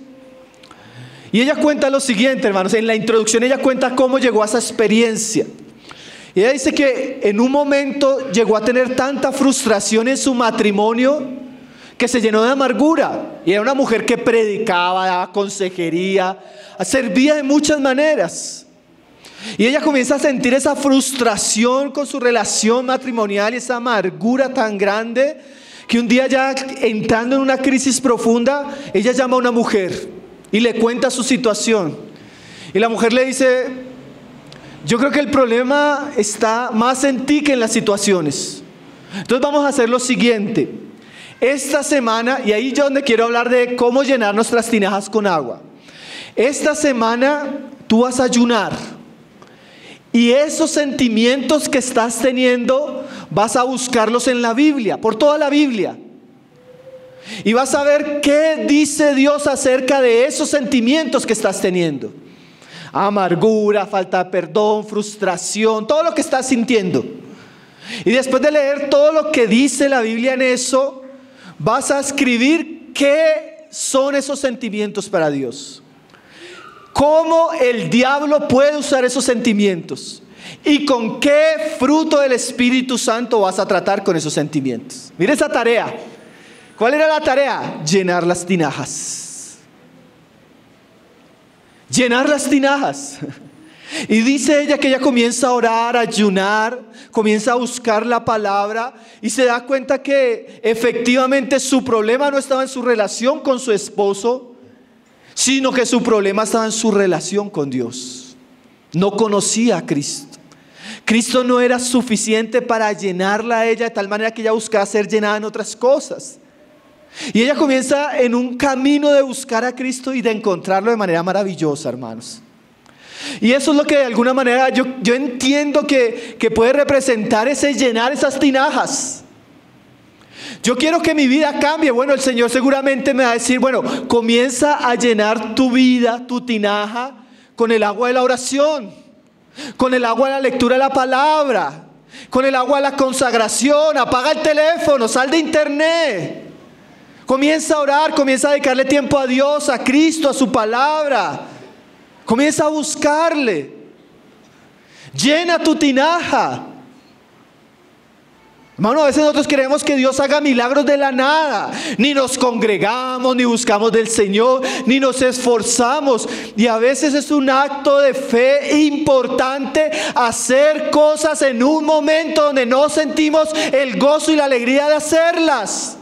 Y ella cuenta lo siguiente, hermanos, en la introducción ella cuenta cómo llegó a esa experiencia. Y ella dice que en un momento llegó a tener tanta frustración en su matrimonio que se llenó de amargura. Y era una mujer que predicaba, daba consejería, servía de muchas maneras. Y ella comienza a sentir esa frustración con su relación matrimonial y esa amargura tan grande que un día, ya entrando en una crisis profunda, ella llama a una mujer y le cuenta su situación. Y la mujer le dice: yo creo que el problema está más en ti que en las situaciones. Entonces vamos a hacer lo siguiente. Esta semana, y ahí yo donde quiero hablar de cómo llenar nuestras tinajas con agua. Esta semana tú vas a ayunar. Y esos sentimientos que estás teniendo vas a buscarlos en la Biblia, por toda la Biblia. Y vas a ver qué dice Dios acerca de esos sentimientos que estás teniendo. Amargura, falta de perdón, frustración, todo lo que estás sintiendo. Y después de leer todo lo que dice la Biblia en eso, vas a escribir qué son esos sentimientos para Dios. Cómo el diablo puede usar esos sentimientos. Y con qué fruto del Espíritu Santo vas a tratar con esos sentimientos. Mira esa tarea. ¿Cuál era la tarea? Llenar las tinajas. Llenar las tinajas. Y dice ella que ella comienza a orar, a ayunar, comienza a buscar la palabra y se da cuenta que efectivamente su problema no estaba en su relación con su esposo, sino que su problema estaba en su relación con Dios. No conocía a Cristo. Cristo no era suficiente para llenarla a ella, de tal manera que ella buscaba ser llenada en otras cosas. Y ella comienza en un camino de buscar a Cristo y de encontrarlo de manera maravillosa, hermanos. Y eso es lo que de alguna manera yo entiendo que puede representar ese llenar esas tinajas. Yo quiero que mi vida cambie. Bueno, el Señor seguramente me va a decir: bueno, comienza a llenar tu vida, tu tinaja, con el agua de la oración, con el agua de la lectura de la palabra, con el agua de la consagración. Apaga el teléfono, sal de internet. Comienza a orar, comienza a dedicarle tiempo a Dios, a Cristo, a su palabra. Comienza a buscarle. Llena tu tinaja. Hermano, a veces nosotros queremos que Dios haga milagros de la nada. Ni nos congregamos, ni buscamos del Señor, ni nos esforzamos. Y a veces es un acto de fe importante hacer cosas en un momento donde no sentimos el gozo y la alegría de hacerlas.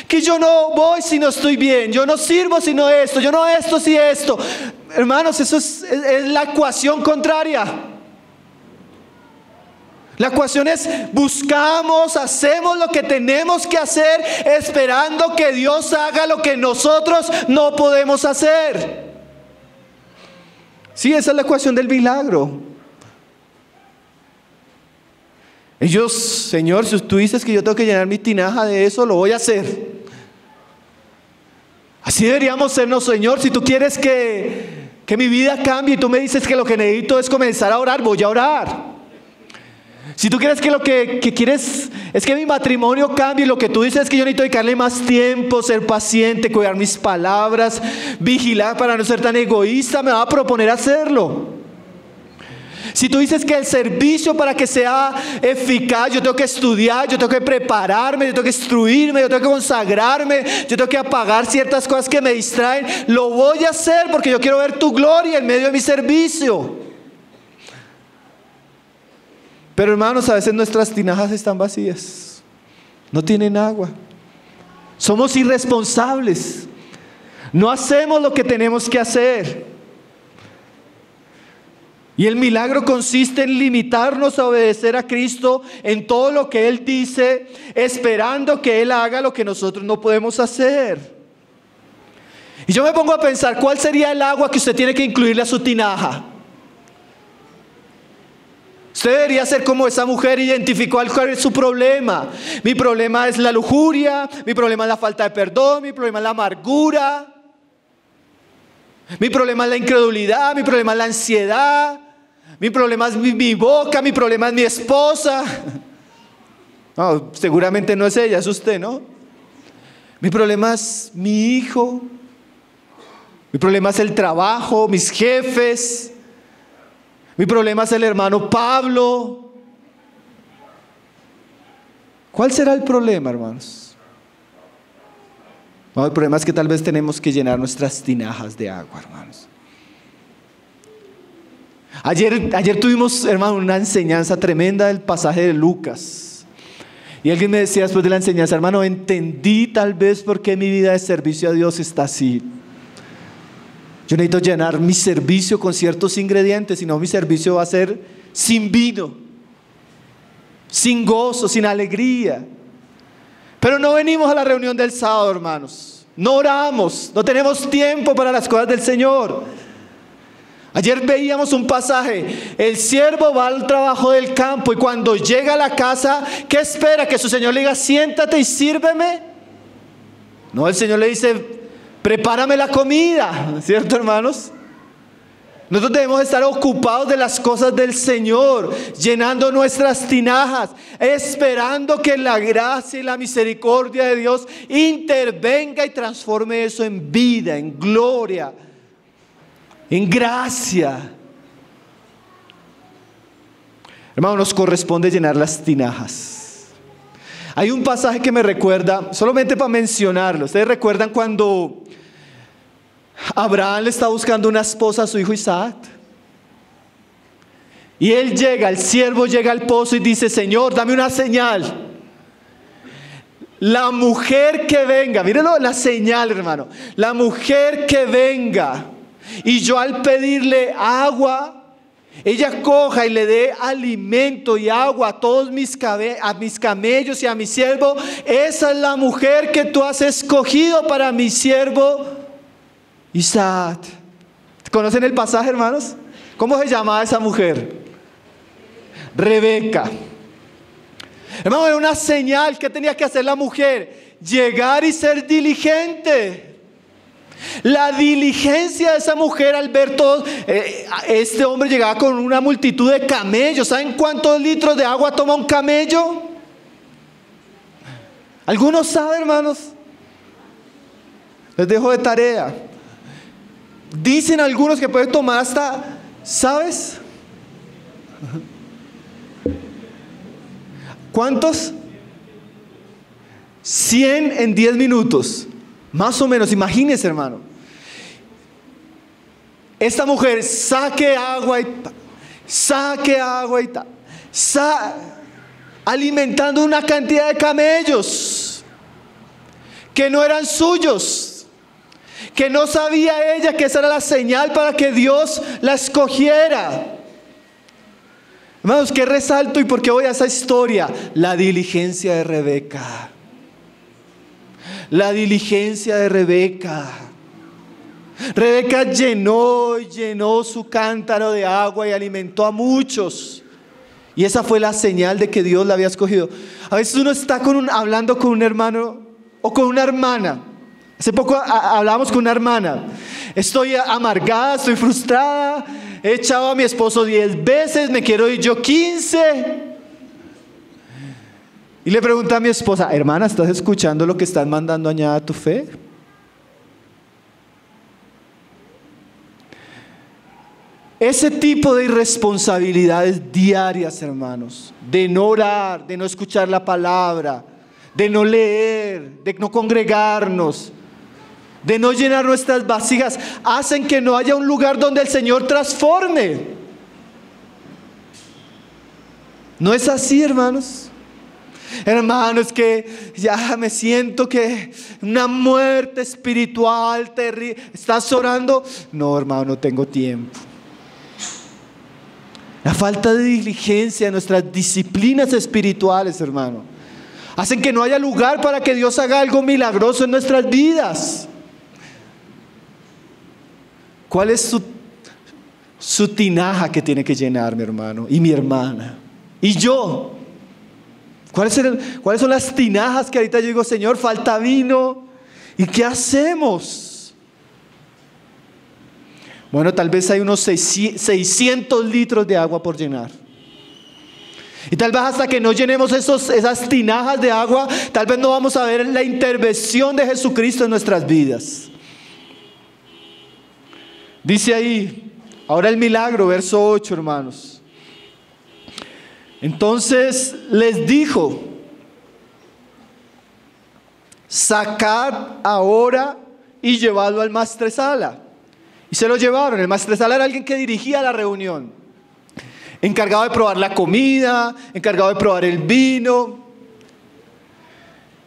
Que yo no voy si no estoy bien, yo no sirvo si no esto, yo no esto si esto. hermanos, eso es la ecuación contraria. La ecuación es: buscamos, hacemos lo que tenemos que hacer, esperando que Dios haga lo que nosotros no podemos hacer. Sí, esa es la ecuación del milagro. Ellos: Señor, si tú dices que yo tengo que llenar mi tinaja de eso, lo voy a hacer. Así deberíamos sernos, Señor. Si tú quieres que mi vida cambie y tú me dices que lo que necesito es comenzar a orar, voy a orar. Si tú quieres que lo que quieres es que mi matrimonio cambie, lo que tú dices es que yo necesito dedicarle más tiempo, ser paciente, cuidar mis palabras, vigilar para no ser tan egoísta, me va a proponer hacerlo. Si tú dices que el servicio, para que sea eficaz, yo tengo que estudiar, yo tengo que prepararme, yo tengo que instruirme, yo tengo que consagrarme, yo tengo que apagar ciertas cosas que me distraen, lo voy a hacer porque yo quiero ver tu gloria en medio de mi servicio. Pero hermanos, a veces nuestras tinajas están vacías, no tienen agua. Somos irresponsables, no hacemos lo que tenemos que hacer. Y el milagro consiste en limitarnos a obedecer a Cristo en todo lo que Él dice, esperando que Él haga lo que nosotros no podemos hacer. Y yo me pongo a pensar, ¿cuál sería el agua que usted tiene que incluirle a su tinaja? Usted debería ser como esa mujer, identificó cuál es su problema. Mi problema es la lujuria, mi problema es la falta de perdón, mi problema es la amargura, mi problema es la incredulidad, mi problema es la ansiedad, mi problema es mi boca, mi problema es mi esposa. No, seguramente no es ella, es usted, ¿no? Mi problema es mi hijo, mi problema es el trabajo, mis jefes. Mi problema es el hermano Pablo. ¿Cuál será el problema, hermanos? No, el problema es que tal vez tenemos que llenar nuestras tinajas de agua, hermanos. Ayer tuvimos, hermano, una enseñanza tremenda del pasaje de Lucas. Y alguien me decía después de la enseñanza: hermano, entendí tal vez por qué mi vida de servicio a Dios está así. Yo necesito llenar mi servicio con ciertos ingredientes, si no mi servicio va a ser sin vino, sin gozo, sin alegría. Pero no venimos a la reunión del sábado, hermanos. No oramos, no tenemos tiempo para las cosas del Señor. Ayer veíamos un pasaje: el siervo va al trabajo del campo y cuando llega a la casa, ¿qué espera? Que su señor le diga: siéntate y sírveme. No, el Señor le dice: prepárame la comida, ¿cierto, hermanos? Nosotros debemos estar ocupados de las cosas del Señor, llenando nuestras tinajas, esperando que la gracia y la misericordia de Dios intervenga y transforme eso en vida, en gloria, en gracia. Hermano, nos corresponde llenar las tinajas. Hay un pasaje que me recuerda, solamente para mencionarlo. ¿Ustedes recuerdan cuando Abraham le está buscando una esposa a su hijo Isaac? Y él llega, el siervo llega al pozo y dice: Señor, dame una señal. La mujer que venga, mírenlo, la señal, hermano. La mujer que venga y yo al pedirle agua, ella coja y le dé alimento y agua a todos mis camellos y a mi siervo. Esa es la mujer que tú has escogido para mi siervo Isaac. ¿Conocen el pasaje, hermanos? ¿Cómo se llamaba esa mujer? Rebeca. Hermano, era una señal que tenía que hacer la mujer: llegar y ser diligente. La diligencia de esa mujer al ver todo, este hombre llegaba con una multitud de camellos. ¿Saben cuántos litros de agua toma un camello? ¿Algunos saben, hermanos? Les dejo de tarea. Dicen algunos que puede tomar hasta, ¿sabes? ¿Cuántos? 100 en 10 minutos. Más o menos, imagínense, hermano. Esta mujer saque agua y tal, alimentando una cantidad de camellos que no eran suyos, que no sabía ella que esa era la señal para que Dios la escogiera. Hermanos, ¿qué resalto y por qué voy a esa historia? La diligencia de Rebeca. La diligencia de Rebeca. Rebeca llenó su cántaro de agua y alimentó a muchos. Y esa fue la señal de que Dios la había escogido. A veces uno está hablando con un hermano o con una hermana. Hace poco hablábamos con una hermana. Estoy amargada, estoy frustrada. He echado a mi esposo 10 veces, me quiero ir yo 15. Y le pregunté a mi esposa: hermana, ¿estás escuchando lo que están mandando añada a tu fe? Ese tipo de irresponsabilidades diarias, hermanos, de no orar, de no escuchar la palabra, de no leer, de no congregarnos, de no llenar nuestras vasijas, hacen que no haya un lugar donde el Señor transforme. ¿No es así, hermanos? Hermanos, que ya me siento que una muerte espiritual terrible. ¿Estás orando? No, hermano, no tengo tiempo. La falta de diligencia en nuestras disciplinas espirituales, hermano, hacen que no haya lugar para que Dios haga algo milagroso en nuestras vidas. ¿Cuál es su tinaja que tiene que llenar, mi hermano y mi hermana? Y yo, ¿cuáles son las tinajas que ahorita yo digo: Señor, falta vino? ¿Y qué hacemos? Bueno, tal vez hay unos 600 litros de agua por llenar. Y tal vez hasta que no llenemos esas tinajas de agua, tal vez no vamos a ver la intervención de Jesucristo en nuestras vidas. Dice ahí, ahora el milagro, verso 8, hermanos. Entonces les dijo: sacad ahora y llevadlo al maestresala. Y se lo llevaron. El maestresala era alguien que dirigía la reunión, encargado de probar la comida, encargado de probar el vino.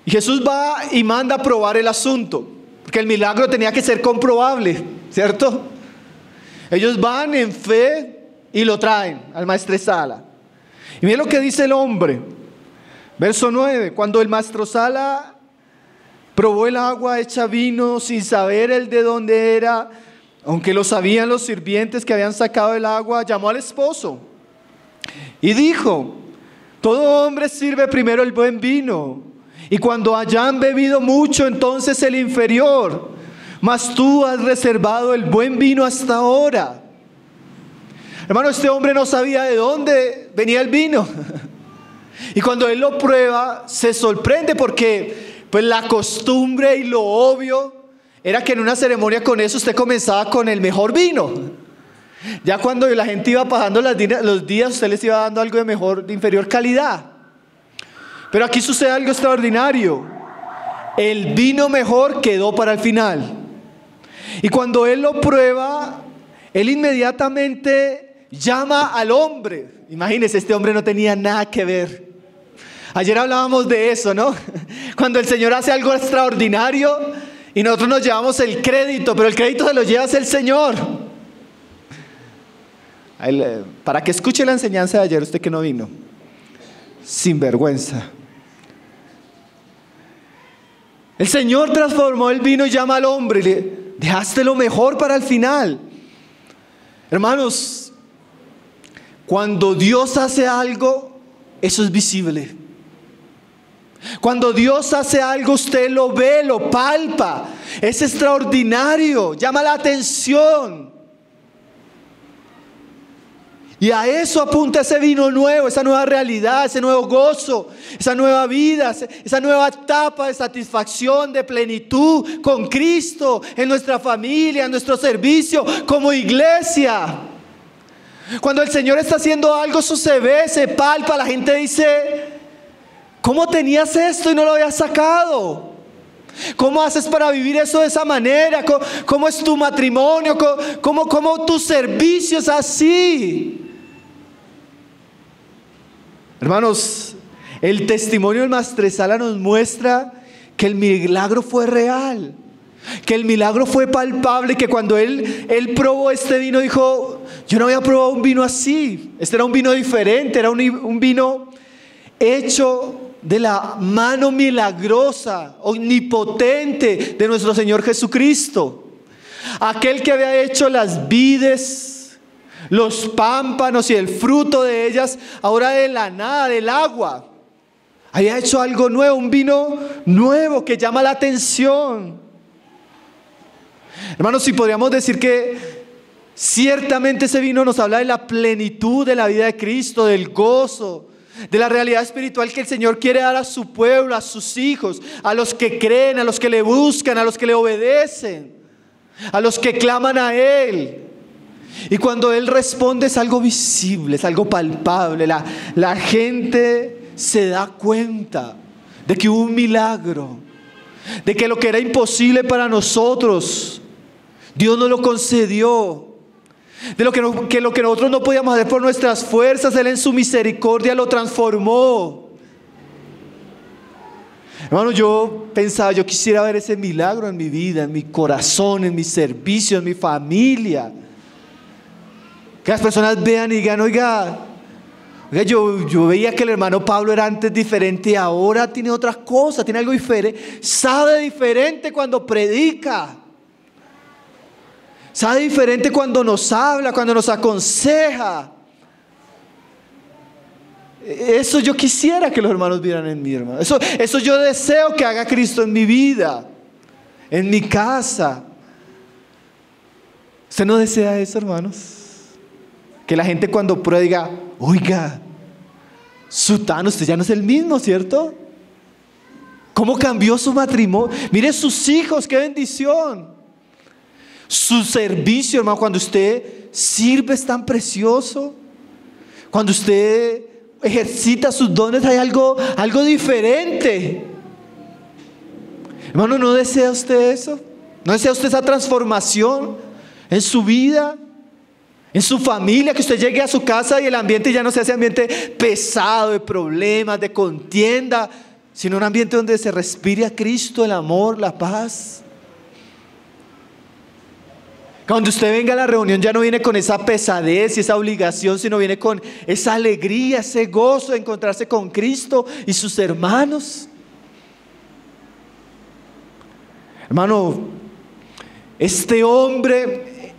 Y Jesús va y manda a probar el asunto, porque el milagro tenía que ser comprobable, ¿cierto? Ellos van en fe y lo traen al maestresala. Y miren lo que dice el hombre, verso 9: cuando el maestresala probó el agua hecha vino sin saber él de dónde era, aunque lo sabían los sirvientes que habían sacado el agua, llamó al esposo y dijo: todo hombre sirve primero el buen vino, y cuando hayan bebido mucho, entonces el inferior, mas tú has reservado el buen vino hasta ahora. Hermano, este hombre no sabía de dónde venía el vino. Y cuando él lo prueba, se sorprende, porque pues la costumbre y lo obvio era que en una ceremonia con eso usted comenzaba con el mejor vino. Ya cuando la gente iba pasando los días, usted les iba dando algo de inferior calidad. Pero aquí sucede algo extraordinario. El vino mejor quedó para el final. Y cuando él lo prueba, él inmediatamente llama al hombre. Imagínense, este hombre no tenía nada que ver. Ayer hablábamos de eso, ¿no? Cuando el Señor hace algo extraordinario y nosotros nos llevamos el crédito, pero el crédito se lo lleva el Señor. Para que escuche la enseñanza de ayer, usted que no vino, sin vergüenza. El Señor transformó el vino y llama al hombre y le: dejaste lo mejor para el final. Hermanos, cuando Dios hace algo, eso es visible. Cuando Dios hace algo, usted lo ve, lo palpa. Es extraordinario, llama la atención. Y a eso apunta ese vino nuevo, esa nueva realidad, ese nuevo gozo, esa nueva vida, esa nueva etapa de satisfacción, de plenitud con Cristo, en nuestra familia, en nuestro servicio, como iglesia. Cuando el Señor está haciendo algo, eso se ve, se palpa. La gente dice: ¿cómo tenías esto y no lo habías sacado? ¿Cómo haces para vivir eso de esa manera? ¿Cómo es tu matrimonio? ¿Cómo tu servicio es así? Hermanos, el testimonio del maestresala nos muestra que el milagro fue real. que el milagro fue palpable, que cuando él probó este vino dijo, yo no había probado un vino así. Este era un vino diferente, era un vino hecho de la mano milagrosa, omnipotente de nuestro Señor Jesucristo. Aquel que había hecho las vides, los pámpanos y el fruto de ellas, ahora de la nada, del agua, había hecho algo nuevo, un vino nuevo que llama la atención. Hermanos, si podríamos decir que ciertamente ese vino nos habla de la plenitud de la vida de Cristo, del gozo, de la realidad espiritual que el Señor quiere dar a su pueblo, a sus hijos, a los que creen, a los que le buscan, a los que le obedecen, a los que claman a Él. Y cuando Él responde es algo visible, es algo palpable. La gente se da cuenta de que hubo un milagro, de que lo que era imposible para nosotros, Dios nos lo concedió. De lo que nosotros no podíamos hacer por nuestras fuerzas, Él en su misericordia lo transformó. Hermano, yo pensaba, yo quisiera ver ese milagro en mi vida, en mi corazón, en mi servicio, en mi familia. Que las personas vean y digan, oiga, yo veía que el hermano Pablo era antes diferente y ahora tiene otras cosas, tiene algo diferente. Sabe diferente cuando predica. Sabe diferente cuando nos habla, cuando nos aconseja. Eso yo quisiera que los hermanos vieran en mí, hermano. Eso yo deseo que haga Cristo en mi vida, en mi casa. ¿Usted no desea eso, hermanos? Que la gente cuando prueba diga, oiga, sutano, usted ya no es el mismo, ¿cierto? ¿Cómo cambió su matrimonio? Mire sus hijos, qué bendición. Su servicio, hermano, cuando usted sirve es tan precioso. Cuando usted ejercita sus dones hay algo diferente. Hermano, ¿no desea usted eso? ¿No desea usted esa transformación en su vida, en su familia? Que usted llegue a su casa y el ambiente ya no sea ese ambiente pesado de problemas, de contienda, sino un ambiente donde se respire a Cristo, el amor, la paz. Cuando usted venga a la reunión ya no viene con esa pesadez y esa obligación, sino viene con esa alegría, ese gozo de encontrarse con Cristo y sus hermanos. Hermano, este hombre,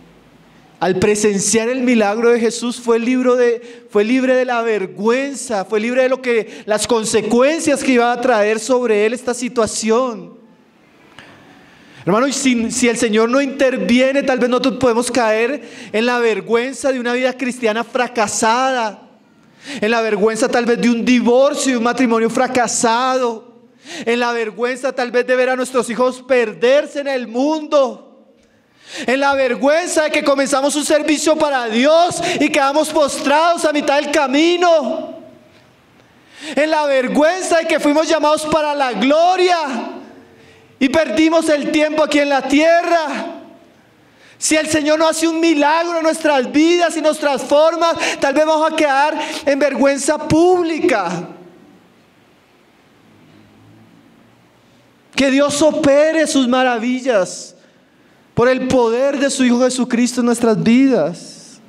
al presenciar el milagro de Jesús, fue libre de la vergüenza, fue libre de las consecuencias que iba a traer sobre él esta situación. Hermano, y si el Señor no interviene, tal vez nosotros podemos caer en la vergüenza de una vida cristiana fracasada, en la vergüenza tal vez de un divorcio, de un matrimonio fracasado, en la vergüenza tal vez de ver a nuestros hijos perderse en el mundo, en la vergüenza de que comenzamos un servicio para Dios y quedamos postrados a mitad del camino, en la vergüenza de que fuimos llamados para la gloria y perdimos el tiempo aquí en la tierra. Si el Señor no hace un milagro en nuestras vidas y nos transforma, tal vez vamos a quedar en vergüenza pública. Que Dios opere sus maravillas por el poder de su Hijo Jesucristo en nuestras vidas.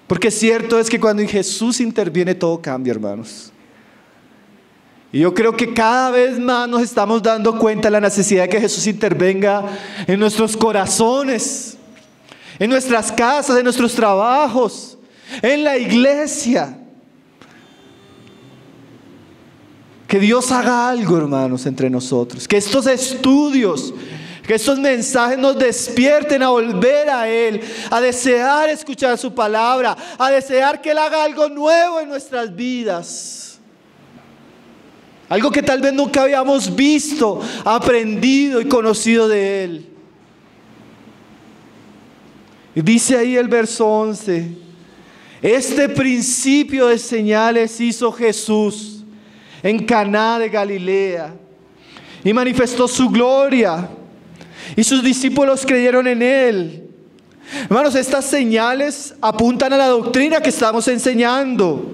Porque cierto es que cuando Jesús interviene todo cambia, hermanos. Y yo creo que cada vez más nos estamos dando cuenta de la necesidad de que Jesús intervenga en nuestros corazones, en nuestras casas, en nuestros trabajos, en la iglesia. Que Dios haga algo, hermanos, entre nosotros. Que estos estudios, que estos mensajes nos despierten a volver a Él, a desear escuchar su palabra, a desear que Él haga algo nuevo en nuestras vidas. Algo que tal vez nunca habíamos visto, aprendido y conocido de Él. Y dice ahí el verso 11: este principio de señales hizo Jesús en Caná de Galilea y manifestó su gloria, y sus discípulos creyeron en Él. Hermanos, estas señales apuntan a la doctrina que estamos enseñando.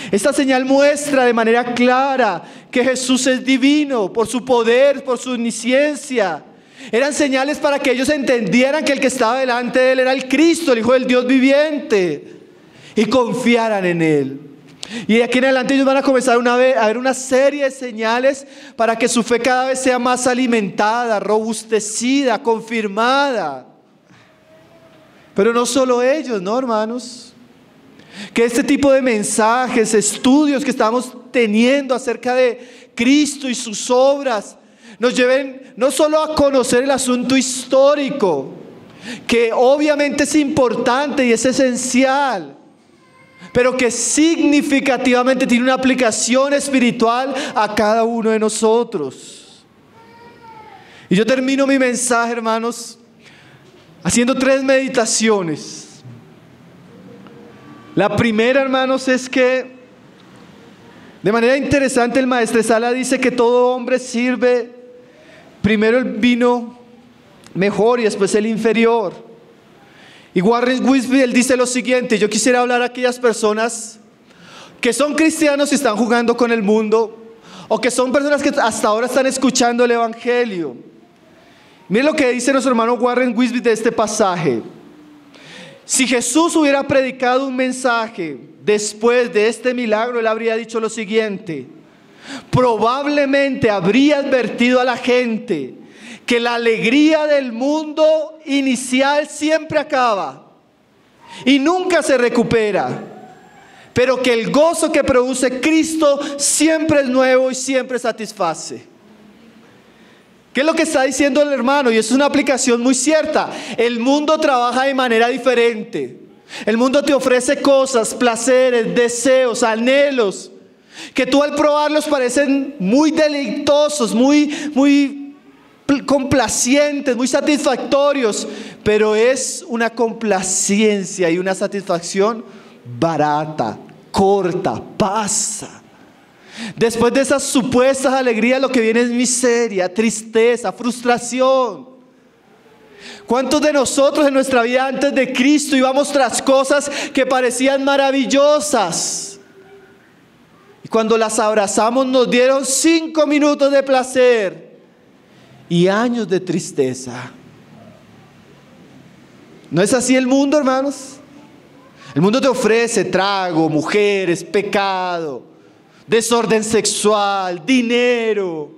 Esta señal muestra de manera clara que Jesús es divino por su poder, por su omnisciencia, Eran señales para que ellos entendieran que el que estaba delante de él era el Cristo, el Hijo del Dios viviente, y confiaran en él. Y de aquí en adelante ellos van a comenzar a ver una serie de señales para que su fe cada vez sea más alimentada, robustecida, confirmada. Pero no solo ellos, ¿no, hermanos? Que este tipo de mensajes, estudios que estamos teniendo acerca de Cristo y sus obras nos lleven no solo a conocer el asunto histórico, que obviamente es importante y es esencial, pero que significativamente tiene una aplicación espiritual a cada uno de nosotros. Y yo termino mi mensaje, hermanos, haciendo 3 meditaciones. La primera, hermanos, es que de manera interesante el Maestresala dice que todo hombre sirve primero el vino mejor y después el inferior. Y Warren Wiersbe dice lo siguiente: yo quisiera hablar a aquellas personas que son cristianos y están jugando con el mundo, o que son personas que hasta ahora están escuchando el Evangelio. Miren lo que dice nuestro hermano Warren Wiersbe de este pasaje. Si Jesús hubiera predicado un mensaje después de este milagro, él habría dicho lo siguiente: probablemente habría advertido a la gente que la alegría del mundo inicial siempre acaba y nunca se recupera, pero que el gozo que produce Cristo siempre es nuevo y siempre satisface. ¿Qué es lo que está diciendo el hermano? Y es una aplicación muy cierta. El mundo trabaja de manera diferente. El mundo te ofrece cosas, placeres, deseos, anhelos, que tú al probarlos parecen muy deleitosos, muy complacientes, muy satisfactorios, pero es una complacencia y una satisfacción barata, corta, pasa. Después de esas supuestas alegrías, lo que viene es miseria, tristeza, frustración. ¿Cuántos de nosotros en nuestra vida antes de Cristo íbamos tras cosas que parecían maravillosas? Y cuando las abrazamos nos dieron 5 minutos de placer y años de tristeza. ¿No es así el mundo, hermanos? El mundo te ofrece trago, mujeres, pecado, desorden sexual, dinero.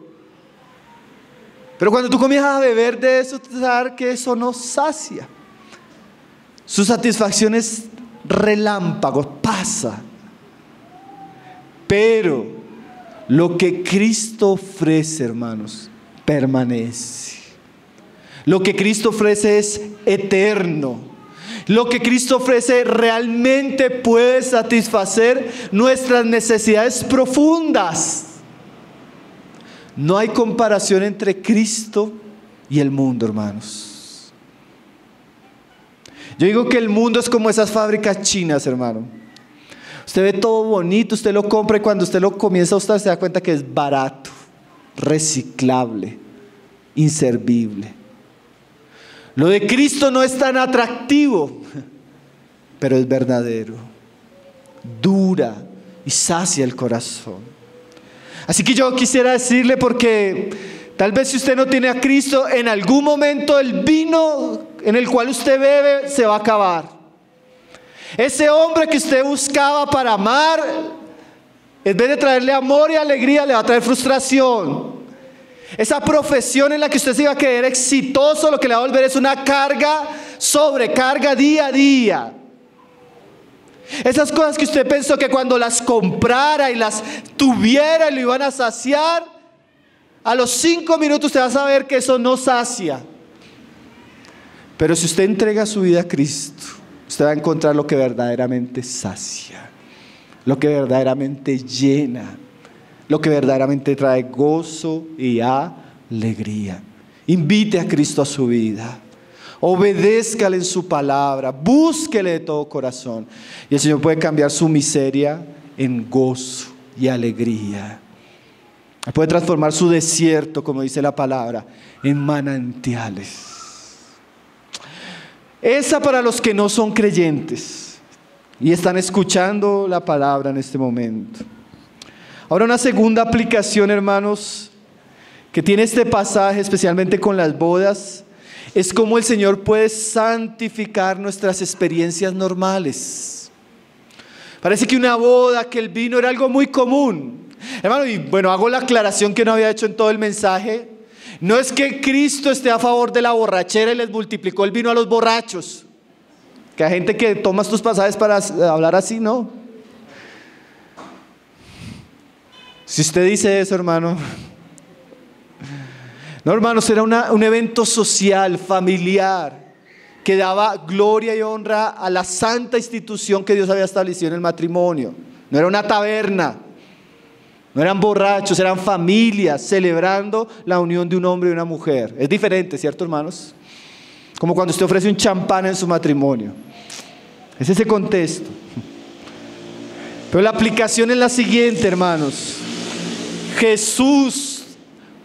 Pero cuando tú comienzas a beber de eso, te das que eso no sacia. Su satisfacción es relámpago, pasa. Pero lo que Cristo ofrece, hermanos, permanece. Lo que Cristo ofrece es eterno. Lo que Cristo ofrece realmente puede satisfacer nuestras necesidades profundas. No hay comparación entre Cristo y el mundo, hermanos. Yo digo que el mundo es como esas fábricas chinas, hermano. Usted ve todo bonito, usted lo compra y cuando usted lo comienza a usar se da cuenta que es barato, reciclable, inservible. Lo de Cristo no es tan atractivo, pero es verdadero, dura y sacia el corazón. Así que yo quisiera decirle, porque tal vez si usted no tiene a Cristo, en algún momento el vino en el cual usted bebe se va a acabar. Ese hombre que usted buscaba para amar, en vez de traerle amor y alegría, le va a traer frustración. Esa profesión en la que usted se iba a creer exitoso, lo que le va a volver es una carga, sobrecarga día a día. Esas cosas que usted pensó que cuando las comprara y las tuviera lo iban a saciar, a los 5 minutos usted va a saber que eso no sacia. Pero si usted entrega su vida a Cristo, usted va a encontrar lo que verdaderamente sacia, lo que verdaderamente llena, lo que verdaderamente trae gozo y alegría. Invite a Cristo a su vida, obedézcale en su palabra, búsquele de todo corazón, y el Señor puede cambiar su miseria en gozo y alegría. Puede transformar su desierto, como dice la palabra, en manantiales. Esa para los que no son creyentes y están escuchando la palabra en este momento. Ahora, una segunda aplicación, hermanos, que tiene este pasaje, especialmente con las bodas, es cómo el Señor puede santificar nuestras experiencias normales. Parece que una boda, que el vino era algo muy común. Hermano, y bueno, hago la aclaración que no había hecho en todo el mensaje. No es que Cristo esté a favor de la borrachera y les multiplicó el vino a los borrachos. Que hay gente que toma estos pasajes para hablar así, ¿no? Si usted dice eso, hermano. No, hermanos, era un evento social, familiar, que daba gloria y honra a la santa institución que Dios había establecido en el matrimonio. No era una taberna, no eran borrachos, eran familias celebrando la unión de un hombre y una mujer. Es diferente, ¿cierto, hermanos? Como cuando usted ofrece un champán en su matrimonio. Es ese contexto. Pero la aplicación es la siguiente, hermanos. Jesús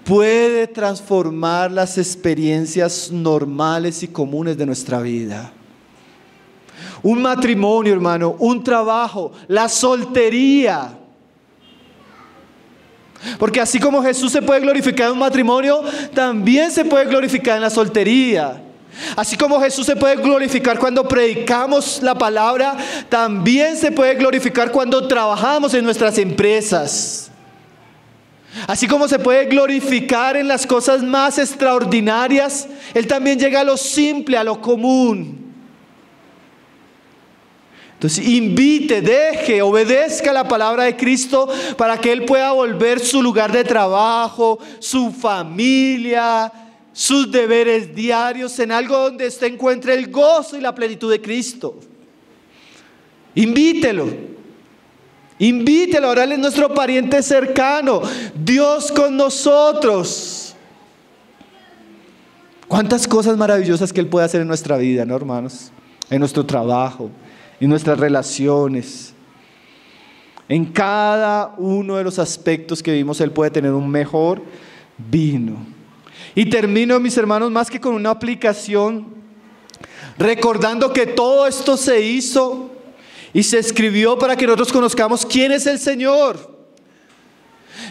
puede transformar las experiencias normales y comunes de nuestra vida. Un matrimonio, hermano, un trabajo, la soltería. Porque así como Jesús se puede glorificar en un matrimonio, también se puede glorificar en la soltería. Así como Jesús se puede glorificar cuando predicamos la palabra, también se puede glorificar cuando trabajamos en nuestras empresas. Así como se puede glorificar en las cosas más extraordinarias, Él también llega a lo simple, a lo común. Entonces invite, deje, obedezca la palabra de Cristo para que Él pueda volver su lugar de trabajo, su familia, sus deberes diarios en algo donde usted encuentre el gozo y la plenitud de Cristo. Invítelo. Invítelo, ahora Él es nuestro pariente cercano, Dios con nosotros. Cuántas cosas maravillosas que Él puede hacer en nuestra vida, ¿no, hermanos? En nuestro trabajo, en nuestras relaciones. En cada uno de los aspectos que vimos, Él puede tener un mejor vino. Y termino, mis hermanos, más que con una aplicación, recordando que todo esto se hizo y se escribió para que nosotros conozcamos quién es el Señor.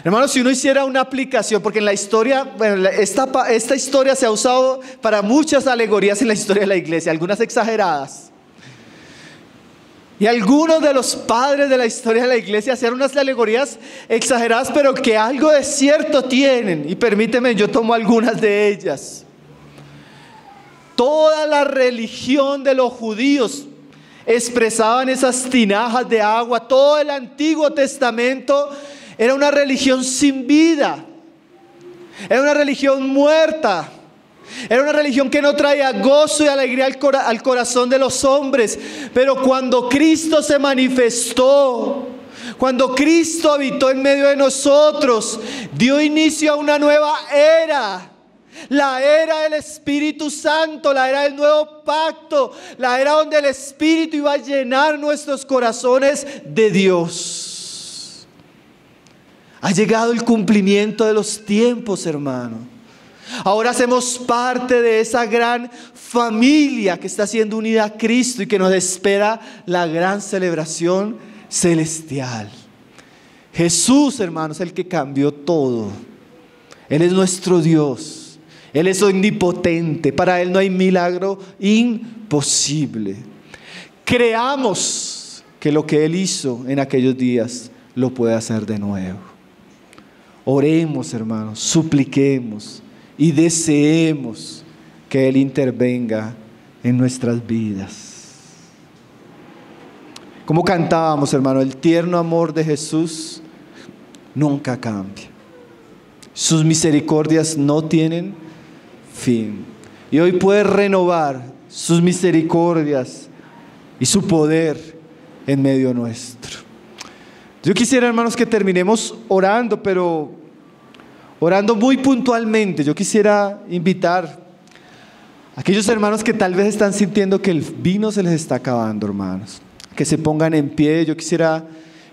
Hermanos, si uno hiciera una aplicación, porque en la historia, bueno, esta historia se ha usado para muchas alegorías en la historia de la iglesia, algunas exageradas. Y algunos de los padres de la historia de la iglesia hacían unas alegorías exageradas, pero que algo de cierto tienen. Y permíteme, yo tomo algunas de ellas. Toda la religión de los judíos expresaban esas tinajas de agua. Todo el Antiguo Testamento era una religión sin vida. Era una religión muerta. Era una religión que no traía gozo y alegría al corazón de los hombres. Pero cuando Cristo se manifestó, cuando Cristo habitó en medio de nosotros, dio inicio a una nueva era. La era del Espíritu Santo, la era del nuevo pacto, la era donde el Espíritu iba a llenar nuestros corazones de Dios. Ha llegado el cumplimiento de los tiempos, hermano. Ahora hacemos parte de esa gran familia que está siendo unida a Cristo y que nos espera la gran celebración celestial. Jesús, hermanos, es el que cambió todo. Él es nuestro Dios. Él es omnipotente. Para Él no hay milagro imposible. Creamos que lo que Él hizo en aquellos días lo puede hacer de nuevo. Oremos, hermanos, supliquemos y deseemos que Él intervenga en nuestras vidas. Como cantábamos, hermano, el tierno amor de Jesús nunca cambia. Sus misericordias no tienen fin. Y hoy puede renovar sus misericordias y su poder en medio nuestro. Yo quisiera, hermanos, que terminemos orando, pero orando muy puntualmente. Yo quisiera invitar a aquellos hermanos que tal vez están sintiendo que el vino se les está acabando, hermanos, que se pongan en pie. Yo quisiera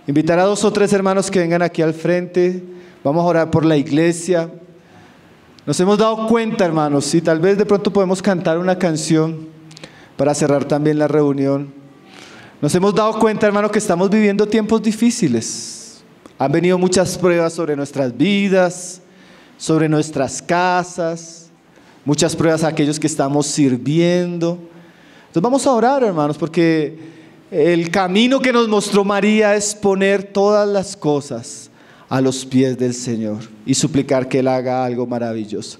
invitar a 2 o 3 hermanos que vengan aquí al frente. Vamos a orar por la iglesia. Nos hemos dado cuenta, hermanos, y tal vez de pronto podemos cantar una canción para cerrar también la reunión. Nos hemos dado cuenta, hermanos, que estamos viviendo tiempos difíciles. Han venido muchas pruebas sobre nuestras vidas, sobre nuestras casas, muchas pruebas a aquellos que estamos sirviendo. Entonces vamos a orar, hermanos, porque el camino que nos mostró María es poner todas las cosas a los pies del Señor y suplicar que Él haga algo maravilloso.